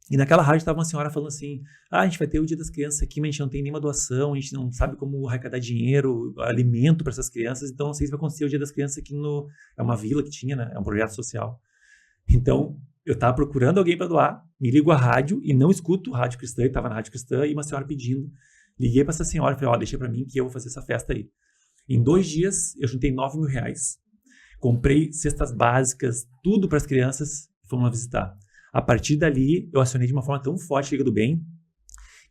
E naquela rádio estava uma senhora falando assim, a gente vai ter o Dia das Crianças aqui, mas a gente não tem nenhuma doação, a gente não sabe como arrecadar dinheiro, alimento para essas crianças, então não sei se vai acontecer o Dia das Crianças aqui é uma vila que tinha, né? É um projeto social. Então, eu estava procurando alguém para doar, me ligo à rádio e não escuto rádio cristã, estava na rádio cristã e uma senhora pedindo. Liguei para essa senhora e falei, deixa para mim que eu vou fazer essa festa aí. Em 2 dias, eu juntei R$9.000, comprei cestas básicas, tudo para as crianças e fomos lá visitar. A partir dali, eu acionei de uma forma tão forte a Liga do Bem,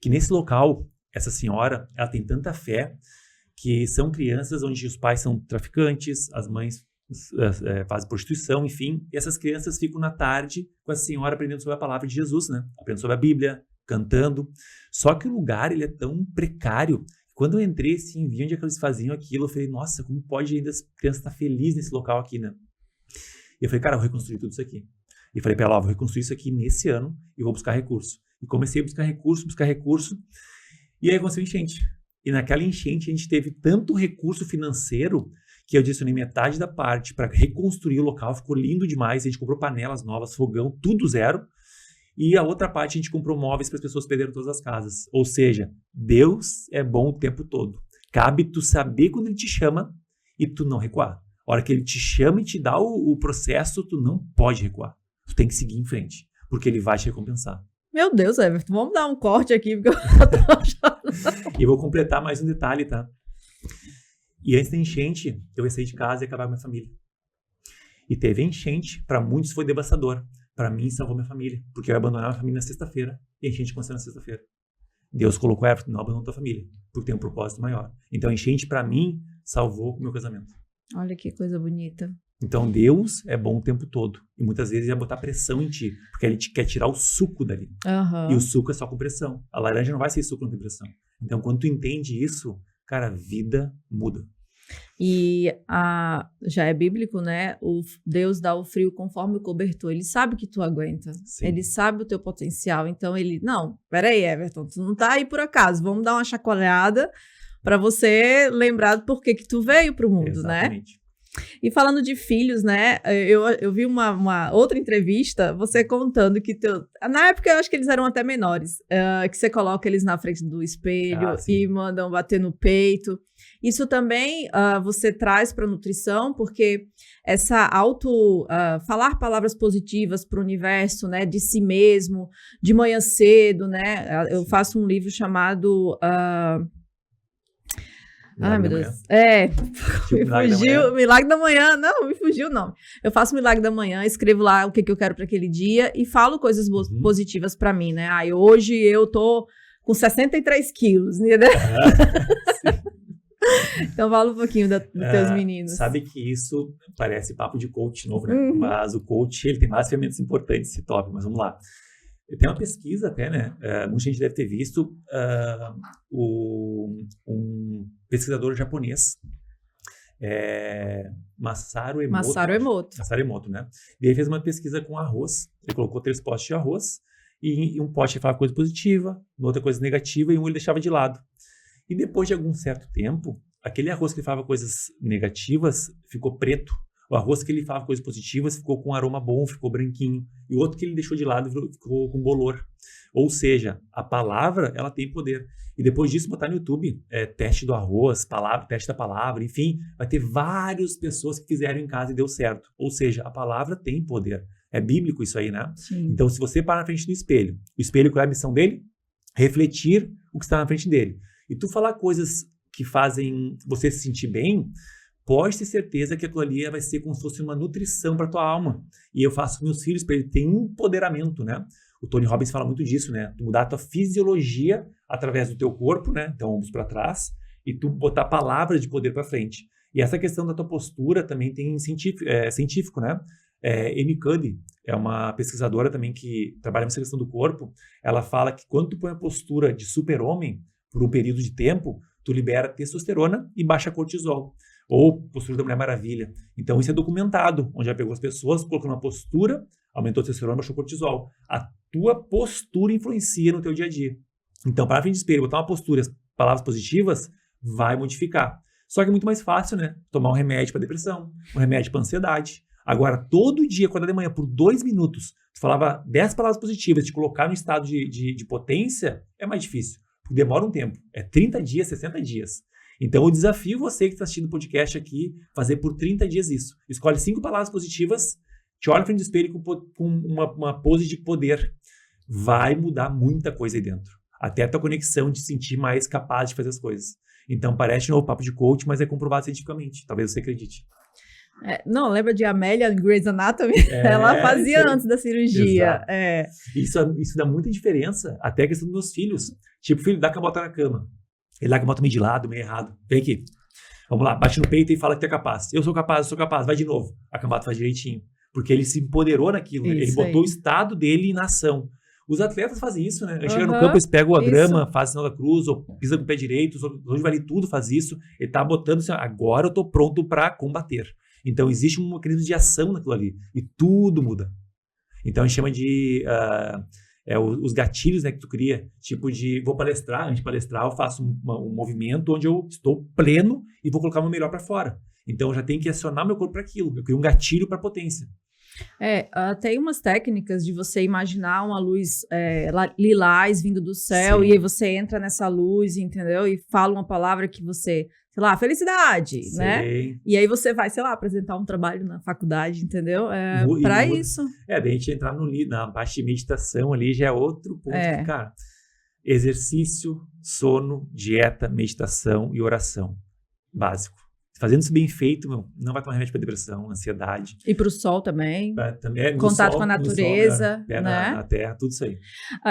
que nesse local, essa senhora, ela tem tanta fé, que são crianças onde os pais são traficantes, as mães fazem prostituição, enfim, e essas crianças ficam na tarde com a senhora aprendendo sobre a palavra de Jesus, né? Aprendendo sobre a Bíblia, cantando. Só que o lugar, ele é tão precário. Quando eu entrei, assim, vi onde é que eles faziam aquilo, eu falei, nossa, como pode ainda as crianças estar felizes nesse local aqui, né? E eu falei, cara, eu vou reconstruir tudo isso aqui. E falei para ela, vou reconstruir isso aqui nesse ano e vou buscar recurso. E comecei a buscar recurso. E aí aconteceu enchente. E naquela enchente a gente teve tanto recurso financeiro que eu adicionei metade da parte para reconstruir o local. Ficou lindo demais. A gente comprou panelas novas, fogão, tudo zero. E a outra parte, a gente comprou móveis para as pessoas perderem todas as casas. Ou seja, Deus é bom o tempo todo. Cabe tu saber quando Ele te chama e tu não recuar. A hora que Ele te chama e te dá o processo, tu não pode recuar. Tu tem que seguir em frente, porque Ele vai te recompensar. Meu Deus, Everton, vamos dar um corte aqui, porque eu tô achando... E eu vou completar mais um detalhe, tá? E antes da enchente, eu ia sair de casa e acabar com a minha família. E teve enchente, para muitos foi devastador. Para mim, salvou minha família, porque eu ia abandonar a família na sexta-feira, e a enchente aconteceu na sexta-feira. Deus colocou Everton, não abandonou tua família, porque tem um propósito maior. Então, a enchente, para mim, salvou o meu casamento. Olha que coisa bonita. Então, Deus é bom o tempo todo. E muitas vezes ele vai botar pressão em ti, porque Ele te quer tirar o suco dali. Uhum. E o suco é só com pressão. A laranja não vai ser suco, não tem pressão. Então, quando tu entende isso, cara, a vida muda. E já é bíblico, né? Deus dá o frio conforme o cobertor. Ele sabe que tu aguenta. Sim. Ele sabe o teu potencial. Então, não, peraí, Everton, tu não tá aí por acaso. Vamos dar uma chacoalhada para você lembrar do porquê que tu veio pro mundo, Exatamente. né? E falando de filhos, né? Eu vi uma outra entrevista, você contando que na época eu acho que eles eram até menores, que você coloca eles na frente do espelho e mandam bater no peito. Isso também você traz para a nutrição, porque essa falar palavras positivas para o universo, né? De si mesmo, de manhã cedo, né? Eu faço um livro chamado... Ai, meu Deus. Me fugiu. Milagre da Manhã. Não, me fugiu o nome. Eu faço Milagre da Manhã, escrevo lá o que eu quero para aquele dia e falo coisas positivas para mim, né? Hoje eu tô com 63 quilos, né? Então fala um pouquinho dos teus meninos. Sabe que isso parece papo de coach novo, né? Mas o coach, ele tem mais ferramentas importantes nesse tópico, mas vamos lá. Tem uma pesquisa até, né? Muita gente deve ter visto um pesquisador japonês, Masaru Emoto, né? E ele fez uma pesquisa com arroz. Ele colocou 3 potes de arroz e um pote ele falava coisa positiva, outra coisa negativa e um ele deixava de lado. E depois de algum certo tempo, aquele arroz que ele falava coisas negativas ficou preto. O arroz que ele falava coisas positivas ficou com um aroma bom, ficou branquinho. E o outro que ele deixou de lado ficou com bolor. Ou seja, a palavra, ela tem poder. E depois disso, botar no YouTube, teste do arroz, teste da palavra, enfim, vai ter várias pessoas que fizeram em casa e deu certo. Ou seja, a palavra tem poder. É bíblico isso aí, né? Sim. Então, se você parar na frente do espelho, o espelho, qual é a missão dele? Refletir o que está na frente dele. E tu falar coisas que fazem você se sentir bem, pode ter certeza que aquilo ali vai ser como se fosse uma nutrição para tua alma. E eu faço com meus filhos para eles terem empoderamento, né? O Tony Robbins fala muito disso, né? Tu mudar a tua fisiologia através do teu corpo, né? Então, ombros para trás, e tu botar palavras de poder para frente. E essa questão da tua postura também tem científico, né? Amy Cuddy é uma pesquisadora também que trabalha nessa questão do corpo. Ela fala que quando tu põe a postura de super-homem por um período de tempo, tu libera testosterona e baixa cortisol. Ou postura da Mulher Maravilha. Então, isso é documentado, onde já pegou as pessoas, colocou uma postura, aumentou a testosterona, baixou o cortisol. A tua postura influencia no teu dia a dia. Então, para a frente do espelho, botar uma postura, palavras positivas, vai modificar. Só que é muito mais fácil, né? Tomar um remédio para depressão, um remédio para ansiedade. Agora, todo dia, acordar de manhã, por 2 minutos, tu falava 10 palavras positivas, te colocar no estado de potência, é mais difícil. Porque demora um tempo. É 30 dias, 60 dias. Então, eu desafio você que está assistindo o podcast aqui, fazer por 30 dias isso. Escolhe 5 palavras positivas, te olha na frente do espelho com uma pose de poder. Vai mudar muita coisa aí dentro. Até a tua conexão de se sentir mais capaz de fazer as coisas. Então, parece de novo papo de coach, mas é comprovado cientificamente. Talvez você acredite. Não, lembra de Amélia em Grey's Anatomy? Ela fazia antes da cirurgia. Isso dá muita diferença, até a questão dos meus filhos. Tipo, filho, dá a bota na cama. Ele larga a moto meio de lado, meio errado. Vem aqui. Vamos lá, bate no peito e fala que tu é capaz. Eu sou capaz, vai de novo. A cambata faz direitinho. Porque ele se empoderou naquilo, né? Ele botou o estado dele na ação. Os atletas fazem isso, né? Ele chega no campo, eles pegam a grama, faz sinal da cruz, ou pisa com o pé direito, onde vai ali tudo faz isso. Ele tá botando assim, agora eu tô pronto para combater. Então existe um mecanismo de ação naquilo ali. E tudo muda. Então a gente chama de... os gatilhos, né, que tu cria, tipo de, vou palestrar, antes de palestrar eu faço um movimento onde eu estou pleno e vou colocar o meu melhor para fora. Então eu já tenho que acionar meu corpo para aquilo, eu crio um gatilho para potência. Tem umas técnicas de você imaginar uma luz lilás vindo do céu, Sim. e aí você entra nessa luz, entendeu? E fala uma palavra que você, sei lá, felicidade, né? Sei. E aí você vai, sei lá, apresentar um trabalho na faculdade, entendeu? E Pra muda. isso. Daí a gente entrar na parte de meditação ali já é outro ponto que, cara, exercício, sono, dieta, meditação e oração. Básico. Fazendo isso bem feito, não vai tomar remédio para depressão, ansiedade. E pro sol também. Também Contato sol, com a natureza, pé né? na terra, tudo isso aí.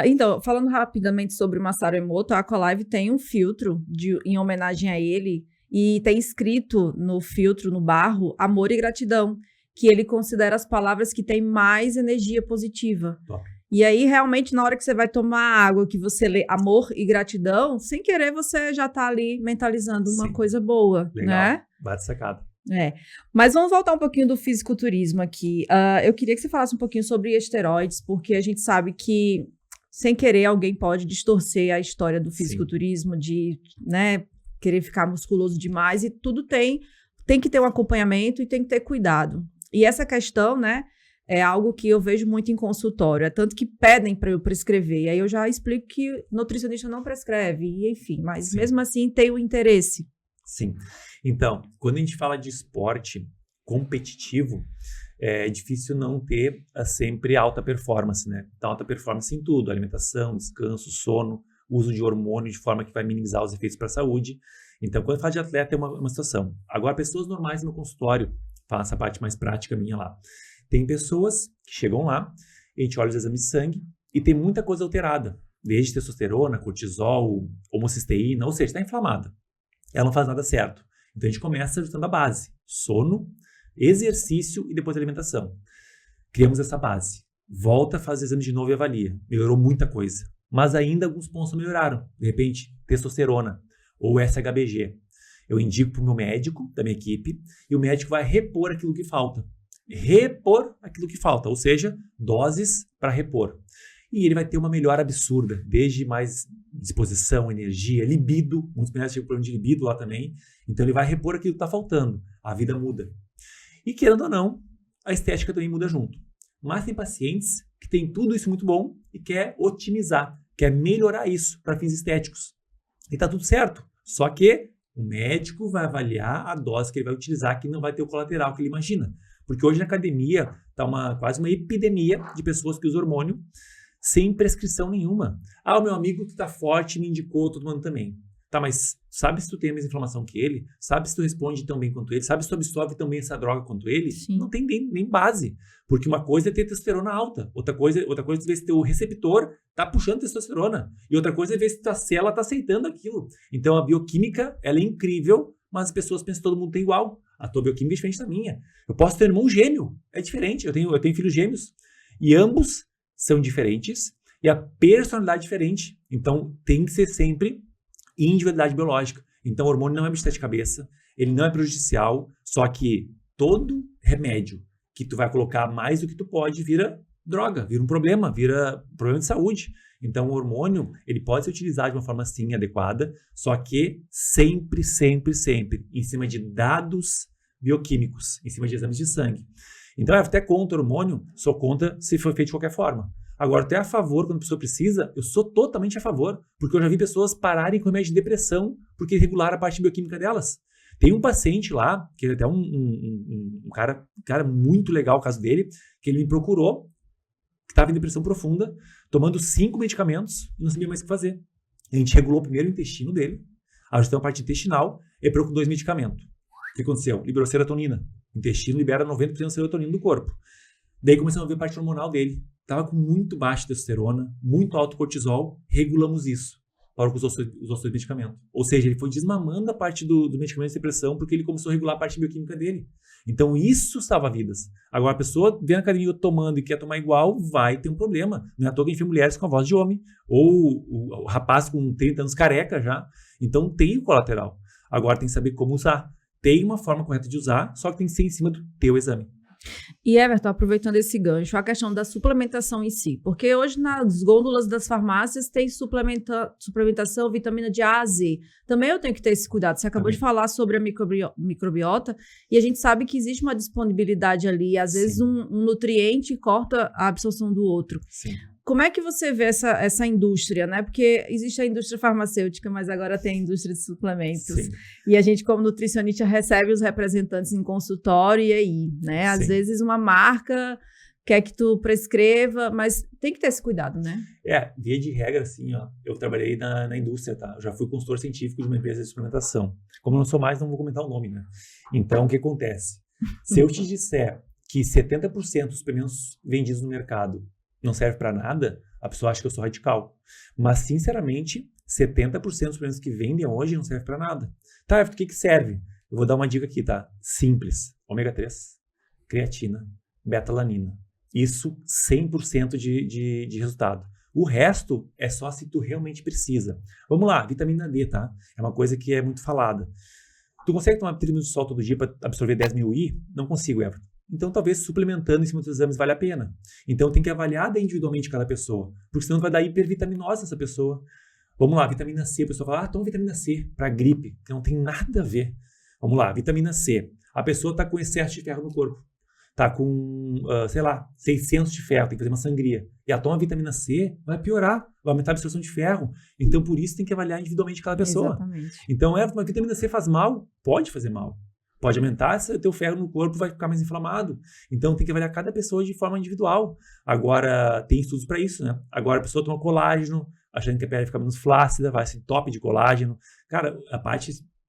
Então, falando rapidamente sobre o Masaru Emoto, a Aqualive tem um filtro em homenagem a ele, e tem escrito no filtro, no barro, amor e gratidão, que ele considera as palavras que têm mais energia positiva. Top. E aí, realmente, na hora que você vai tomar água, que você lê amor e gratidão, sem querer você já tá ali mentalizando uma coisa boa, legal, né? Bate sacada. Mas vamos voltar um pouquinho do fisiculturismo aqui. Eu queria que você falasse um pouquinho sobre esteroides, porque a gente sabe que, sem querer, alguém pode distorcer a história do fisiculturismo, de, né, querer ficar musculoso demais, e tudo tem que ter um acompanhamento e tem que ter cuidado. E essa questão, né, é algo que eu vejo muito em consultório, é tanto que pedem para eu prescrever, e aí eu já explico que nutricionista não prescreve, e enfim, mas mesmo assim tem o interesse. Sim. Então, quando a gente fala de esporte competitivo, é difícil não ter sempre alta performance, né? Então, alta performance em tudo, alimentação, descanso, sono, uso de hormônio de forma que vai minimizar os efeitos para a saúde. Então, quando fala de atleta, é uma situação. Agora, pessoas normais no consultório, fala essa parte mais prática minha lá. Tem pessoas que chegam lá, a gente olha os exames de sangue e tem muita coisa alterada, desde testosterona, cortisol, homocisteína, ou seja, está inflamada. Ela não faz nada certo. Então a gente começa ajustando a base: sono, exercício e depois alimentação. Criamos essa base. Volta a fazer exame de novo e avalia. Melhorou muita coisa. Mas ainda alguns pontos não melhoraram. De repente, testosterona ou SHBG. Eu indico para o meu médico, da minha equipe, e o médico vai repor aquilo que falta. Repor aquilo que falta, ou seja, doses para repor. E ele vai ter uma melhora absurda, desde mais disposição, energia, libido. Muitos mulheres chegam com problema de libido lá também. Então ele vai repor aquilo que está faltando. A vida muda. E querendo ou não, a estética também muda junto. Mas tem pacientes que têm tudo isso muito bom e quer otimizar, quer melhorar isso para fins estéticos. E está tudo certo. Só que o médico vai avaliar a dose que ele vai utilizar, que não vai ter o colateral que ele imagina. Porque hoje na academia está quase uma epidemia de pessoas que usam hormônio sem prescrição nenhuma. O meu amigo que está forte me indicou, todo mundo também. Tá, mas sabe se tu tem a mesma inflamação que ele? Sabe se tu responde tão bem quanto ele? Sabe se tu absorve tão bem essa droga quanto ele? Sim. Não tem nem base. Porque uma coisa é ter testosterona alta. Outra coisa é ver se teu receptor tá puxando testosterona. E outra coisa é ver se tua célula tá aceitando aquilo. Então a bioquímica, ela é incrível, mas as pessoas pensam que todo mundo tem igual. A tua bioquímica é diferente da minha. Eu posso ter irmão gêmeo. É diferente. Eu tenho filhos gêmeos. E ambos são diferentes. E a personalidade é diferente. Então tem que ser sempre individualidade biológica. Então o hormônio não é bicho de cabeça. Ele não é prejudicial. Só que todo remédio que tu vai colocar mais do que tu pode vira droga, vira um problema de saúde. Então o hormônio, ele pode ser utilizado de uma forma sim adequada, só que sempre em cima de dados bioquímicos, em cima de exames de sangue. Então eu até contra o hormônio, sou contra se for feito de qualquer forma. Agora, até a favor, quando a pessoa precisa, eu sou totalmente a favor, porque eu já vi pessoas pararem com remédio de depressão porque regularam a parte bioquímica delas. Tem um paciente lá, que é até um cara muito legal o caso dele, que ele me procurou, que estava em depressão profunda, tomando 5 medicamentos e não sabia mais o que fazer. A gente regulou primeiro o intestino dele, ajustamos a parte intestinal e procurou 2 medicamentos. O que aconteceu? Liberou serotonina. O intestino libera 90% da serotonina do corpo. Daí começamos a ver a parte hormonal dele. Estava com muito baixa testosterona, muito alto cortisol, regulamos isso. Para os outros medicamentos. Ou seja, ele foi desmamando a parte do medicamento de depressão porque ele começou a regular a parte bioquímica dele. Então, isso salva vidas. Agora, a pessoa vem na academia tomando e quer tomar igual, vai ter um problema. Não é à toa que a gente vê mulheres com a voz de homem, ou o rapaz com 30 anos careca já. Então, tem o colateral. Agora, tem que saber como usar. Tem uma forma correta de usar, só que tem que ser em cima do teu exame. E Everton, aproveitando esse gancho, a questão da suplementação em si, porque hoje nas gôndolas das farmácias tem suplementação, vitamina de A a Z. Também eu tenho que ter esse cuidado. Você acabou de falar sobre a microbiota e a gente sabe que existe uma disponibilidade ali, às vezes um nutriente corta a absorção do outro. Sim. Como é que você vê essa indústria, né? Porque existe a indústria farmacêutica, mas agora tem a indústria de suplementos. Sim. E a gente, como nutricionista, recebe os representantes em consultório e aí, né? Às vezes uma marca quer que tu prescreva, mas tem que ter esse cuidado, né? Via de regra, assim, ó, eu trabalhei na indústria, tá? Eu já fui consultor científico de uma empresa de suplementação. Como eu não sou mais, não vou comentar o nome, né? Então, o que acontece? Se eu te disser que 70% dos suplementos vendidos no mercado não serve para nada, a pessoa acha que eu sou radical. Mas, sinceramente, 70% dos suplementos que vendem hoje não serve para nada. Tá, o que serve? Eu vou dar uma dica aqui, tá? Simples. Ômega 3, creatina, betalanina. Isso, 100% de resultado. O resto é só se tu realmente precisa. Vamos lá, vitamina D, tá? É uma coisa que é muito falada. Tu consegue tomar 30 minutos de sol todo dia para absorver 10 mil I? Não consigo, Everton. Então, talvez suplementando em cima dos exames vale a pena. Então, tem que avaliar individualmente cada pessoa, porque senão vai dar hipervitaminose nessa pessoa. Vamos lá, vitamina C. A pessoa fala, toma vitamina C para gripe, que não tem nada a ver. Vamos lá, vitamina C. A pessoa está com excesso de ferro no corpo. Está com, 600 de ferro, tem que fazer uma sangria. E ela toma vitamina C, vai piorar, vai aumentar a absorção de ferro. Então, por isso, tem que avaliar individualmente cada pessoa. Exatamente. Então, uma vitamina C faz mal? Pode fazer mal. Pode aumentar, teu ferro no corpo vai ficar mais inflamado. Então, tem que avaliar cada pessoa de forma individual. Agora, tem estudos para isso, né? Agora, a pessoa toma colágeno, achando que a pele fica menos flácida, vai ser top de colágeno. Cara,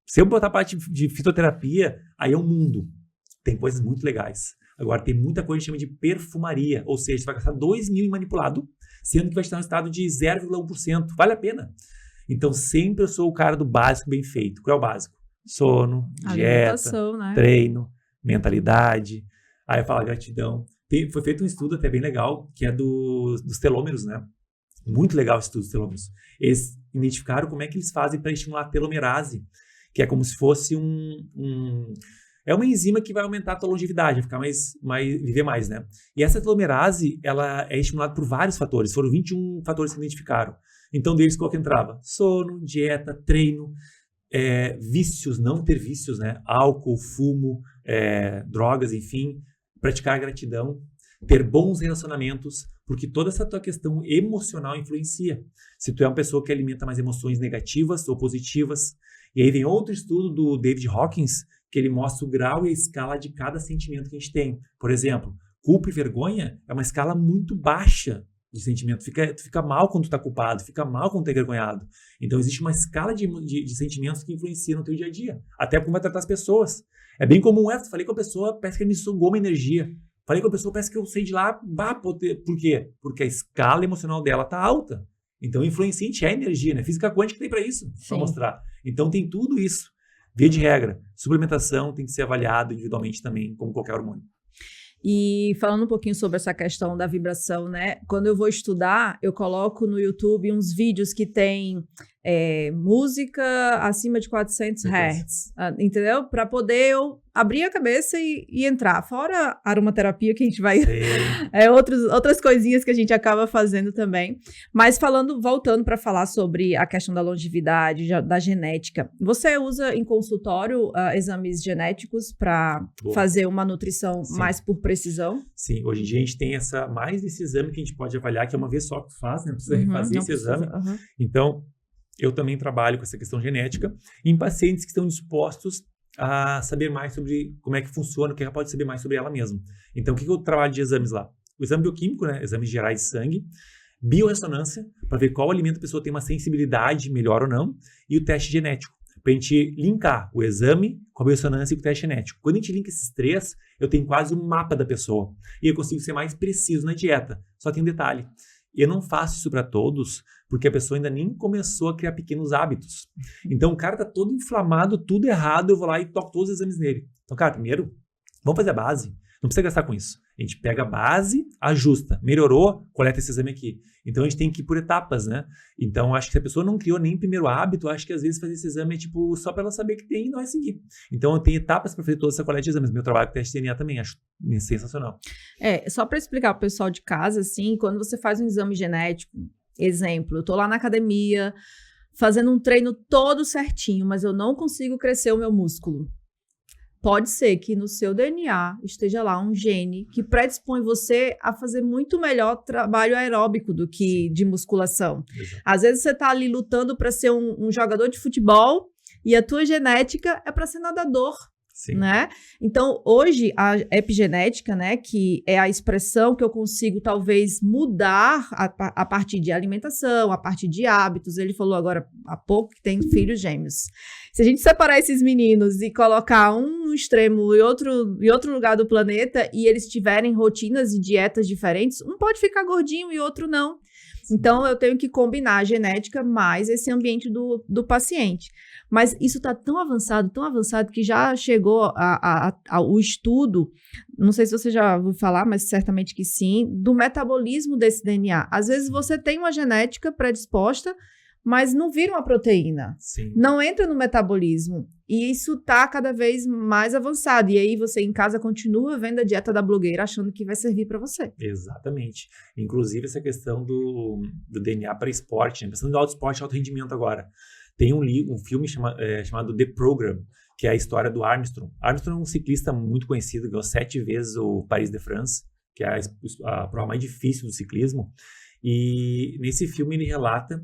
se eu botar a parte de fitoterapia, aí é um mundo. Tem coisas muito legais. Agora, tem muita coisa que chama de perfumaria, ou seja, você vai gastar 2 mil em manipulado, sendo que vai te dar um estado de 0,1%. Vale a pena. Então, sempre eu sou o cara do básico bem feito. Qual é o básico? Sono, dieta, né? Treino, mentalidade. Aí eu falo gratidão. Foi feito um estudo até bem legal, que é dos telômeros, né? Muito legal esse estudo dos telômeros. Eles identificaram como é que eles fazem para estimular a telomerase, que é como se fosse é uma enzima que vai aumentar a tua longevidade, ficar viver mais, né? E essa telomerase, ela é estimulada por vários fatores. Foram 21 fatores que identificaram. Então, deles, qual que entrava? Sono, dieta, treino, vícios, não ter vícios, né? Álcool, fumo, drogas, enfim. Praticar a gratidão, ter bons relacionamentos, porque toda essa tua questão emocional influencia. Se tu é uma pessoa que alimenta mais emoções negativas ou positivas. E aí vem outro estudo do David Hawkins, que ele mostra o grau e a escala de cada sentimento que a gente tem. Por exemplo, culpa e vergonha é uma escala muito baixa de sentimento. Tu fica mal quando tu tá culpado, fica mal quando tu é vergonhado. Então, existe uma escala de sentimentos que influencia no teu dia a dia. Até como vai tratar as pessoas. É bem comum, falei com a pessoa, parece que ele me sugou uma energia. Falei com a pessoa, parece que eu saí de lá, por quê? Porque a escala emocional dela tá alta. Então, influencia em ti, é energia, né? Física quântica tem para isso, para mostrar. Então, tem tudo isso. Via de regra, suplementação tem que ser avaliado individualmente também, como qualquer hormônio. E falando um pouquinho sobre essa questão da vibração, né? Quando eu vou estudar, eu coloco no YouTube uns vídeos que tem música acima de 400 Hz, entendeu? Para poder eu abrir a cabeça e entrar. Fora a aromaterapia que a gente vai... outras coisinhas que a gente acaba fazendo também. Mas voltando para falar sobre a questão da longevidade, da genética. Você usa em consultório exames genéticos para fazer uma nutrição mais por precisão? Sim, hoje em dia a gente tem mais desse exame que a gente pode avaliar, que é uma vez só que tu faz, né? Não precisa refazer esse exame. Então, eu também trabalho com essa questão genética em pacientes que estão dispostos a saber mais sobre como é que funciona, o que ela pode saber mais sobre ela mesma. Então, o que eu trabalho de exames lá? O exame bioquímico, né? Exames gerais de sangue, biorressonância, para ver qual alimento a pessoa tem uma sensibilidade melhor ou não, e o teste genético, para a gente linkar o exame com a biorressonância e com o teste genético. Quando a gente linka esses três, eu tenho quase um mapa da pessoa, e eu consigo ser mais preciso na dieta. Só tem um detalhe. Eu não faço isso para todos, porque a pessoa ainda nem começou a criar pequenos hábitos. Então, o cara tá todo inflamado, tudo errado, eu vou lá e toco todos os exames nele. Então, cara, primeiro, vamos fazer a base. Não precisa gastar com isso. A gente pega a base, ajusta. Melhorou, coleta esse exame aqui. Então, a gente tem que ir por etapas, né? Então, acho que se a pessoa não criou nem primeiro hábito, acho que às vezes fazer esse exame é tipo só para ela saber que tem e não vai seguir. Então, eu tenho etapas para fazer toda essa coleta de exames. Meu trabalho com teste de DNA também, acho sensacional. Só para explicar pro pessoal de casa, assim, quando você faz um exame genético, exemplo, eu tô lá na academia, fazendo um treino todo certinho, mas eu não consigo crescer o meu músculo. Pode ser que no seu DNA esteja lá um gene que predispõe você a fazer muito melhor trabalho aeróbico do que de musculação. Exato. Às vezes você está ali lutando para ser um jogador de futebol e a tua genética é para ser nadador. Sim. Né? Então, hoje, a epigenética, né, que é a expressão que eu consigo, talvez, mudar a partir de alimentação, a partir de hábitos. Ele falou agora há pouco que tem filhos gêmeos. Se a gente separar esses meninos e colocar um no extremo e outro lugar do planeta, e eles tiverem rotinas e dietas diferentes, um pode ficar gordinho e outro não. Então, eu tenho que combinar a genética mais esse ambiente do paciente. Mas isso está tão avançado, que já chegou ao estudo, não sei se você já ouviu falar, mas certamente que sim, do metabolismo desse DNA. Às vezes você tem uma genética predisposta, mas não vira uma proteína. Sim. Não entra no metabolismo. E isso está cada vez mais avançado. E aí você em casa continua vendo a dieta da blogueira achando que vai servir para você. Exatamente. Inclusive essa questão do DNA para esporte, né? Pensando em alto esporte e alto rendimento agora. Tem um filme chamado The Program, que é a história do Armstrong. Armstrong é um ciclista muito conhecido, ganhou 7 vezes o Paris-de-France, que é a prova mais difícil do ciclismo. E nesse filme ele relata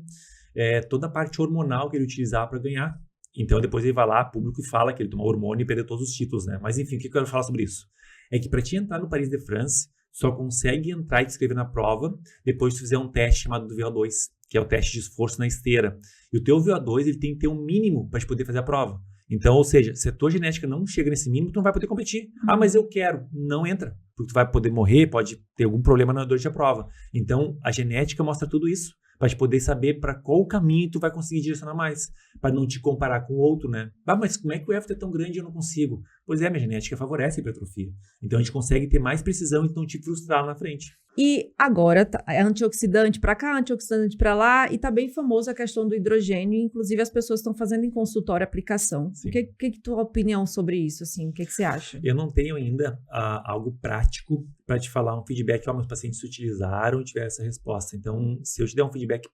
toda a parte hormonal que ele utilizava para ganhar. Então depois ele vai lá, público, e fala que ele tomou hormônio e perdeu todos os títulos, né? Mas enfim, o que eu quero falar sobre isso? É que para te entrar no Paris-de-France, só consegue entrar e te inscrever na prova depois de fizer um teste chamado do VO2, que é o teste de esforço na esteira. E o teu VO2 ele tem que ter um mínimo para te poder fazer a prova. Então, ou seja, se a tua genética não chega nesse mínimo, tu não vai poder competir. Ah, mas eu quero. Não entra. Porque tu vai poder morrer, pode ter algum problema durante a prova. Então, a genética mostra tudo isso. Para te poder saber para qual caminho tu vai conseguir direcionar mais. Para não te comparar com o outro, né? Ah, mas como é que o Everton é tão grande e eu não consigo? Pois é, minha genética favorece a hipertrofia. Então, a gente consegue ter mais precisão e não te frustrar lá na frente. E agora, é antioxidante para cá, antioxidante para lá, e tá bem famosa a questão do hidrogênio, inclusive as pessoas estão fazendo em consultório a aplicação. O que tua opinião sobre isso, assim? O que você acha? Eu não tenho ainda algo prático para te falar um feedback que meus pacientes utilizaram e tiveram essa resposta. Então, se eu te der um feedback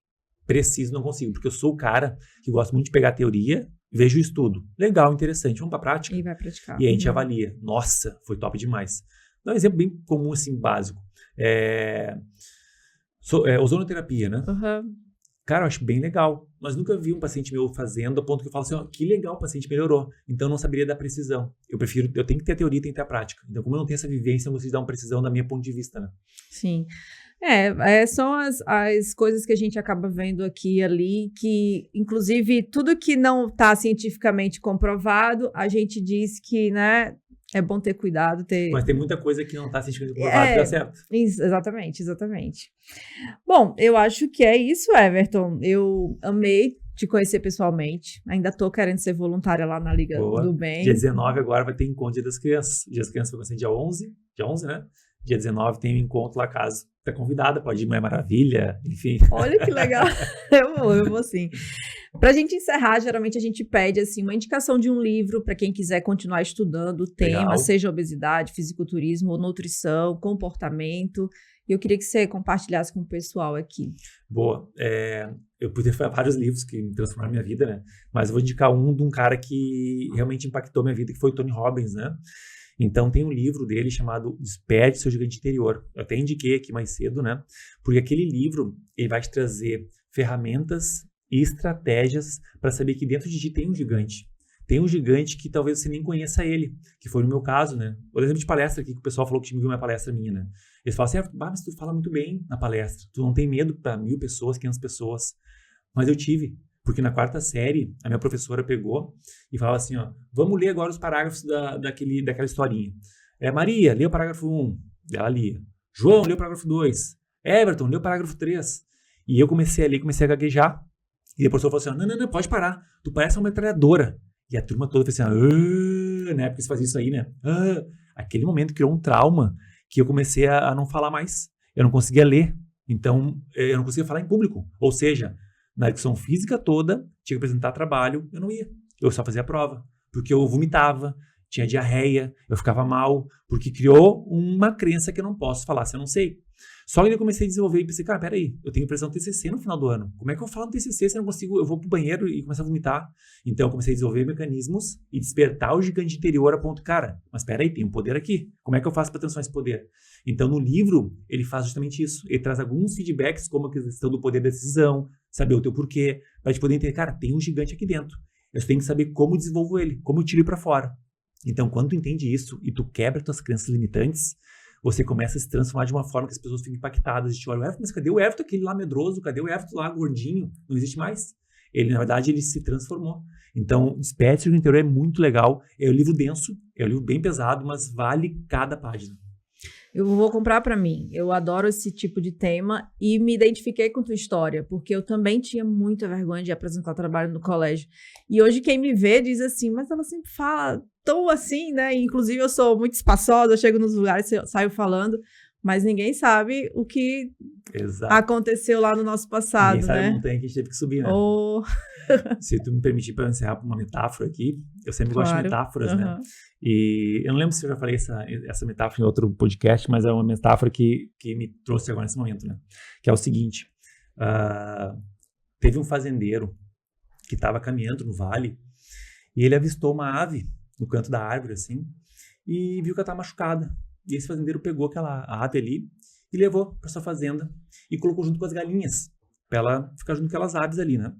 preciso, não consigo, porque eu sou o cara que gosta muito de pegar a teoria, vejo o estudo. Legal, interessante, vamos para a prática? E vai praticar. E aí a gente avalia. Nossa, foi top demais. Dá um exemplo bem comum, assim, básico. Ozonoterapia, né? Uhum. Cara, eu acho bem legal. Mas nunca vi um paciente meu fazendo a ponto que eu falo assim, que legal, o paciente melhorou. Então eu não saberia dar precisão. Eu tenho que ter a teoria e tenho que ter a prática. Então como eu não tenho essa vivência, eu não consigo dar uma precisão da minha ponto de vista, né? Sim. São as coisas que a gente acaba vendo aqui e ali, que inclusive tudo que não está cientificamente comprovado, a gente diz que, né, é bom ter cuidado. Mas tem muita coisa que não está cientificamente comprovada que dá certo. Exatamente. Bom, eu acho que é isso, Everton. Eu amei te conhecer pessoalmente. Ainda estou querendo ser voluntária lá na Liga do Bem. Dia 19 agora vai ter encontro Dia das Crianças. Dia das Crianças vai ser dia 11, né? Dia 19 tem um encontro lá, caso tá convidada, pode ir, Mulher Maravilha, enfim. Olha que legal. Eu vou sim. Pra gente encerrar, geralmente a gente pede assim, uma indicação de um livro para quem quiser continuar estudando o tema, legal. Seja obesidade, fisiculturismo, nutrição, comportamento. E eu queria que você compartilhasse com o pessoal aqui. Boa. Eu poderia falar vários livros que me transformaram minha vida, né? Mas eu vou indicar um de um cara que realmente impactou minha vida, que foi o Tony Robbins, né? Então, tem um livro dele chamado Desperte Seu Gigante Interior. Eu até indiquei aqui mais cedo, né? Porque aquele livro, ele vai te trazer ferramentas e estratégias para saber que dentro de ti tem um gigante. Tem um gigante que talvez você nem conheça ele, que foi no meu caso, né? Por exemplo, de palestra aqui, que o pessoal falou que tinha viu uma palestra minha, né? Eles falam assim, mas tu fala muito bem na palestra, tu não tem medo para 1.000 pessoas, 500 pessoas. Mas eu tive. Porque na 4ª série, a minha professora pegou e falava assim, vamos ler agora os parágrafos daquela historinha. Maria, lê o parágrafo 1. Ela lia. João, lê o parágrafo 2. Everton, lê o parágrafo 3. E eu comecei a ler, comecei a gaguejar. E a professora falou assim, não, pode parar. Tu parece uma metralhadora. E a turma toda fez assim, né? Porque você fazia isso aí, né? Aquele momento criou um trauma que eu comecei a não falar mais. Eu não conseguia ler. Então, eu não conseguia falar em público. Ou seja, na educação física toda, tinha que apresentar trabalho, eu não ia. Eu só fazia a prova. Porque eu vomitava, tinha diarreia, eu ficava mal, porque criou uma crença que eu não posso falar se eu não sei. Só que eu comecei a desenvolver e pensei, cara, peraí, eu tenho que apresentar um TCC no final do ano. Como é que eu falo no TCC se eu não consigo, eu vou pro banheiro e começo a vomitar? Então eu comecei a desenvolver mecanismos e despertar o gigante interior a ponto, cara, mas peraí, tem um poder aqui. Como é que eu faço para transformar esse poder? Então no livro, ele faz justamente isso. Ele traz alguns feedbacks, como a questão do poder da decisão, saber o teu porquê, pra gente poder entender, cara, tem um gigante aqui dentro. Eu tenho que saber como eu desenvolvo ele, como eu tiro ele pra fora. Então quando tu entende isso e tu quebra tuas crenças limitantes, você começa a se transformar de uma forma que as pessoas ficam impactadas. A gente olha, o Everton, mas cadê o Everton, aquele lá medroso? Cadê o Everton lá, gordinho? Não existe mais. Ele, na verdade, ele se transformou. Então, Desperte o Interior é muito legal. É um livro denso, é um livro bem pesado, mas vale cada página. Eu vou comprar para mim. Eu adoro esse tipo de tema e me identifiquei com tua história, porque eu também tinha muita vergonha de apresentar trabalho no colégio. E hoje quem me vê diz assim, mas ela sempre fala tão assim, né? Inclusive eu sou muito espaçosa, eu chego nos lugares, saio falando, mas ninguém sabe o que aconteceu lá no nosso passado, ninguém sabe né? a montanha que a gente teve que subir, né? Oh. Se tu me permitir para encerrar com uma metáfora aqui, eu sempre gosto de metáforas, né? E eu não lembro se eu já falei essa metáfora em outro podcast, mas é uma metáfora que me trouxe agora nesse momento, né? Que é o seguinte, teve um fazendeiro que estava caminhando no vale e ele avistou uma ave no canto da árvore, assim, e viu que ela estava machucada. E esse fazendeiro pegou aquela ave ali e levou para sua fazenda e colocou junto com as galinhas, para ela ficar junto com aquelas aves ali, né?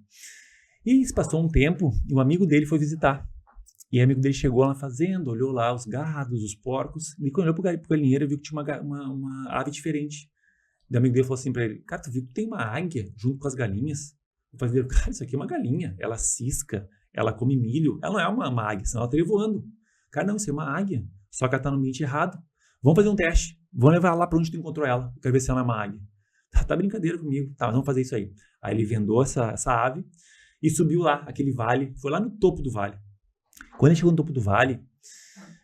E se passou um tempo e um amigo dele foi visitar. E o amigo dele chegou lá na fazenda, olhou lá os gados, os porcos, e quando olhou pro galinheiro, viu que tinha uma ave diferente. E o amigo dele falou assim pra ele, cara, tu viu que tem uma águia junto com as galinhas? O fazendeiro, cara, isso aqui é uma galinha, ela cisca, ela come milho, ela não é uma águia, senão ela estaria voando. Cara, não, isso é uma águia, só que ela tá no ambiente errado. Vamos fazer um teste, vamos levar ela lá pra onde tu encontrou ela, eu quero ver se ela é uma águia. Tá brincadeira comigo, tá, vamos fazer isso aí. Aí ele vendou essa ave e subiu lá, aquele vale, foi lá no topo do vale. Quando ele chegou no topo do vale,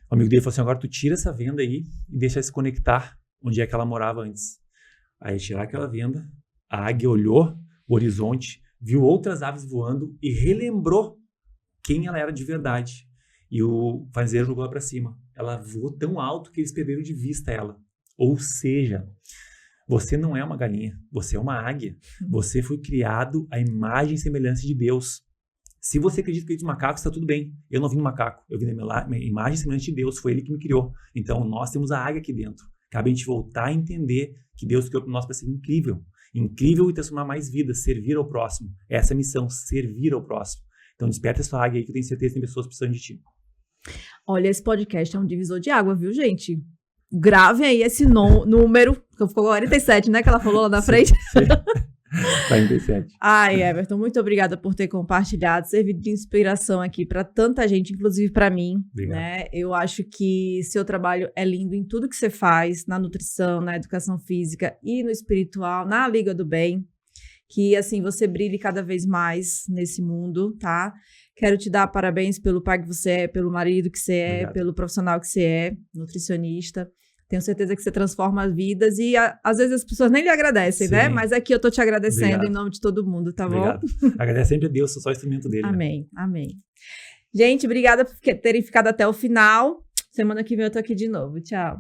o amigo dele falou assim, agora tu tira essa venda aí e deixa ela se conectar onde é que ela morava antes. Aí tirar aquela venda, a águia olhou o horizonte, viu outras aves voando e relembrou quem ela era de verdade. E o fazendeiro jogou ela pra cima. Ela voou tão alto que eles perderam de vista ela. Ou seja, você não é uma galinha, você é uma águia. Você foi criado à imagem e semelhança de Deus. Se você acredita que é de macaco, está tudo bem. Eu não vim de macaco, eu vim da minha imagem e semelhança de Deus, foi Ele que me criou. Então, nós temos a águia aqui dentro. Cabe a gente voltar a entender que Deus criou para nós para ser incrível. Incrível e transformar mais vidas, servir ao próximo. Essa é a missão, servir ao próximo. Então, desperta essa águia aí que eu tenho certeza que tem pessoas precisando de ti. Olha, esse podcast é um divisor de água, viu, gente? Gravem aí esse número, que ficou 47, né, que ela falou lá na frente. Sim. 47. Ai, Everton, muito obrigada por ter compartilhado, servido de inspiração aqui para tanta gente, inclusive para mim. Obrigado. Né? Eu acho que seu trabalho é lindo em tudo que você faz, na nutrição, na educação física e no espiritual, na Liga do Bem. Que, assim, você brilhe cada vez mais nesse mundo, tá? Quero te dar parabéns pelo pai que você é, pelo marido que você é, Obrigado. pelo profissional que você é, nutricionista. Tenho certeza que você transforma vidas e às vezes as pessoas nem lhe agradecem, Sim. né? Mas aqui eu tô te agradecendo Obrigado. em nome de todo mundo, tá Obrigado. bom? Agradeço sempre a Deus, sou só instrumento dele. Amém, né? Amém. Gente, obrigada por terem ficado até o final. Semana que vem eu tô aqui de novo. Tchau.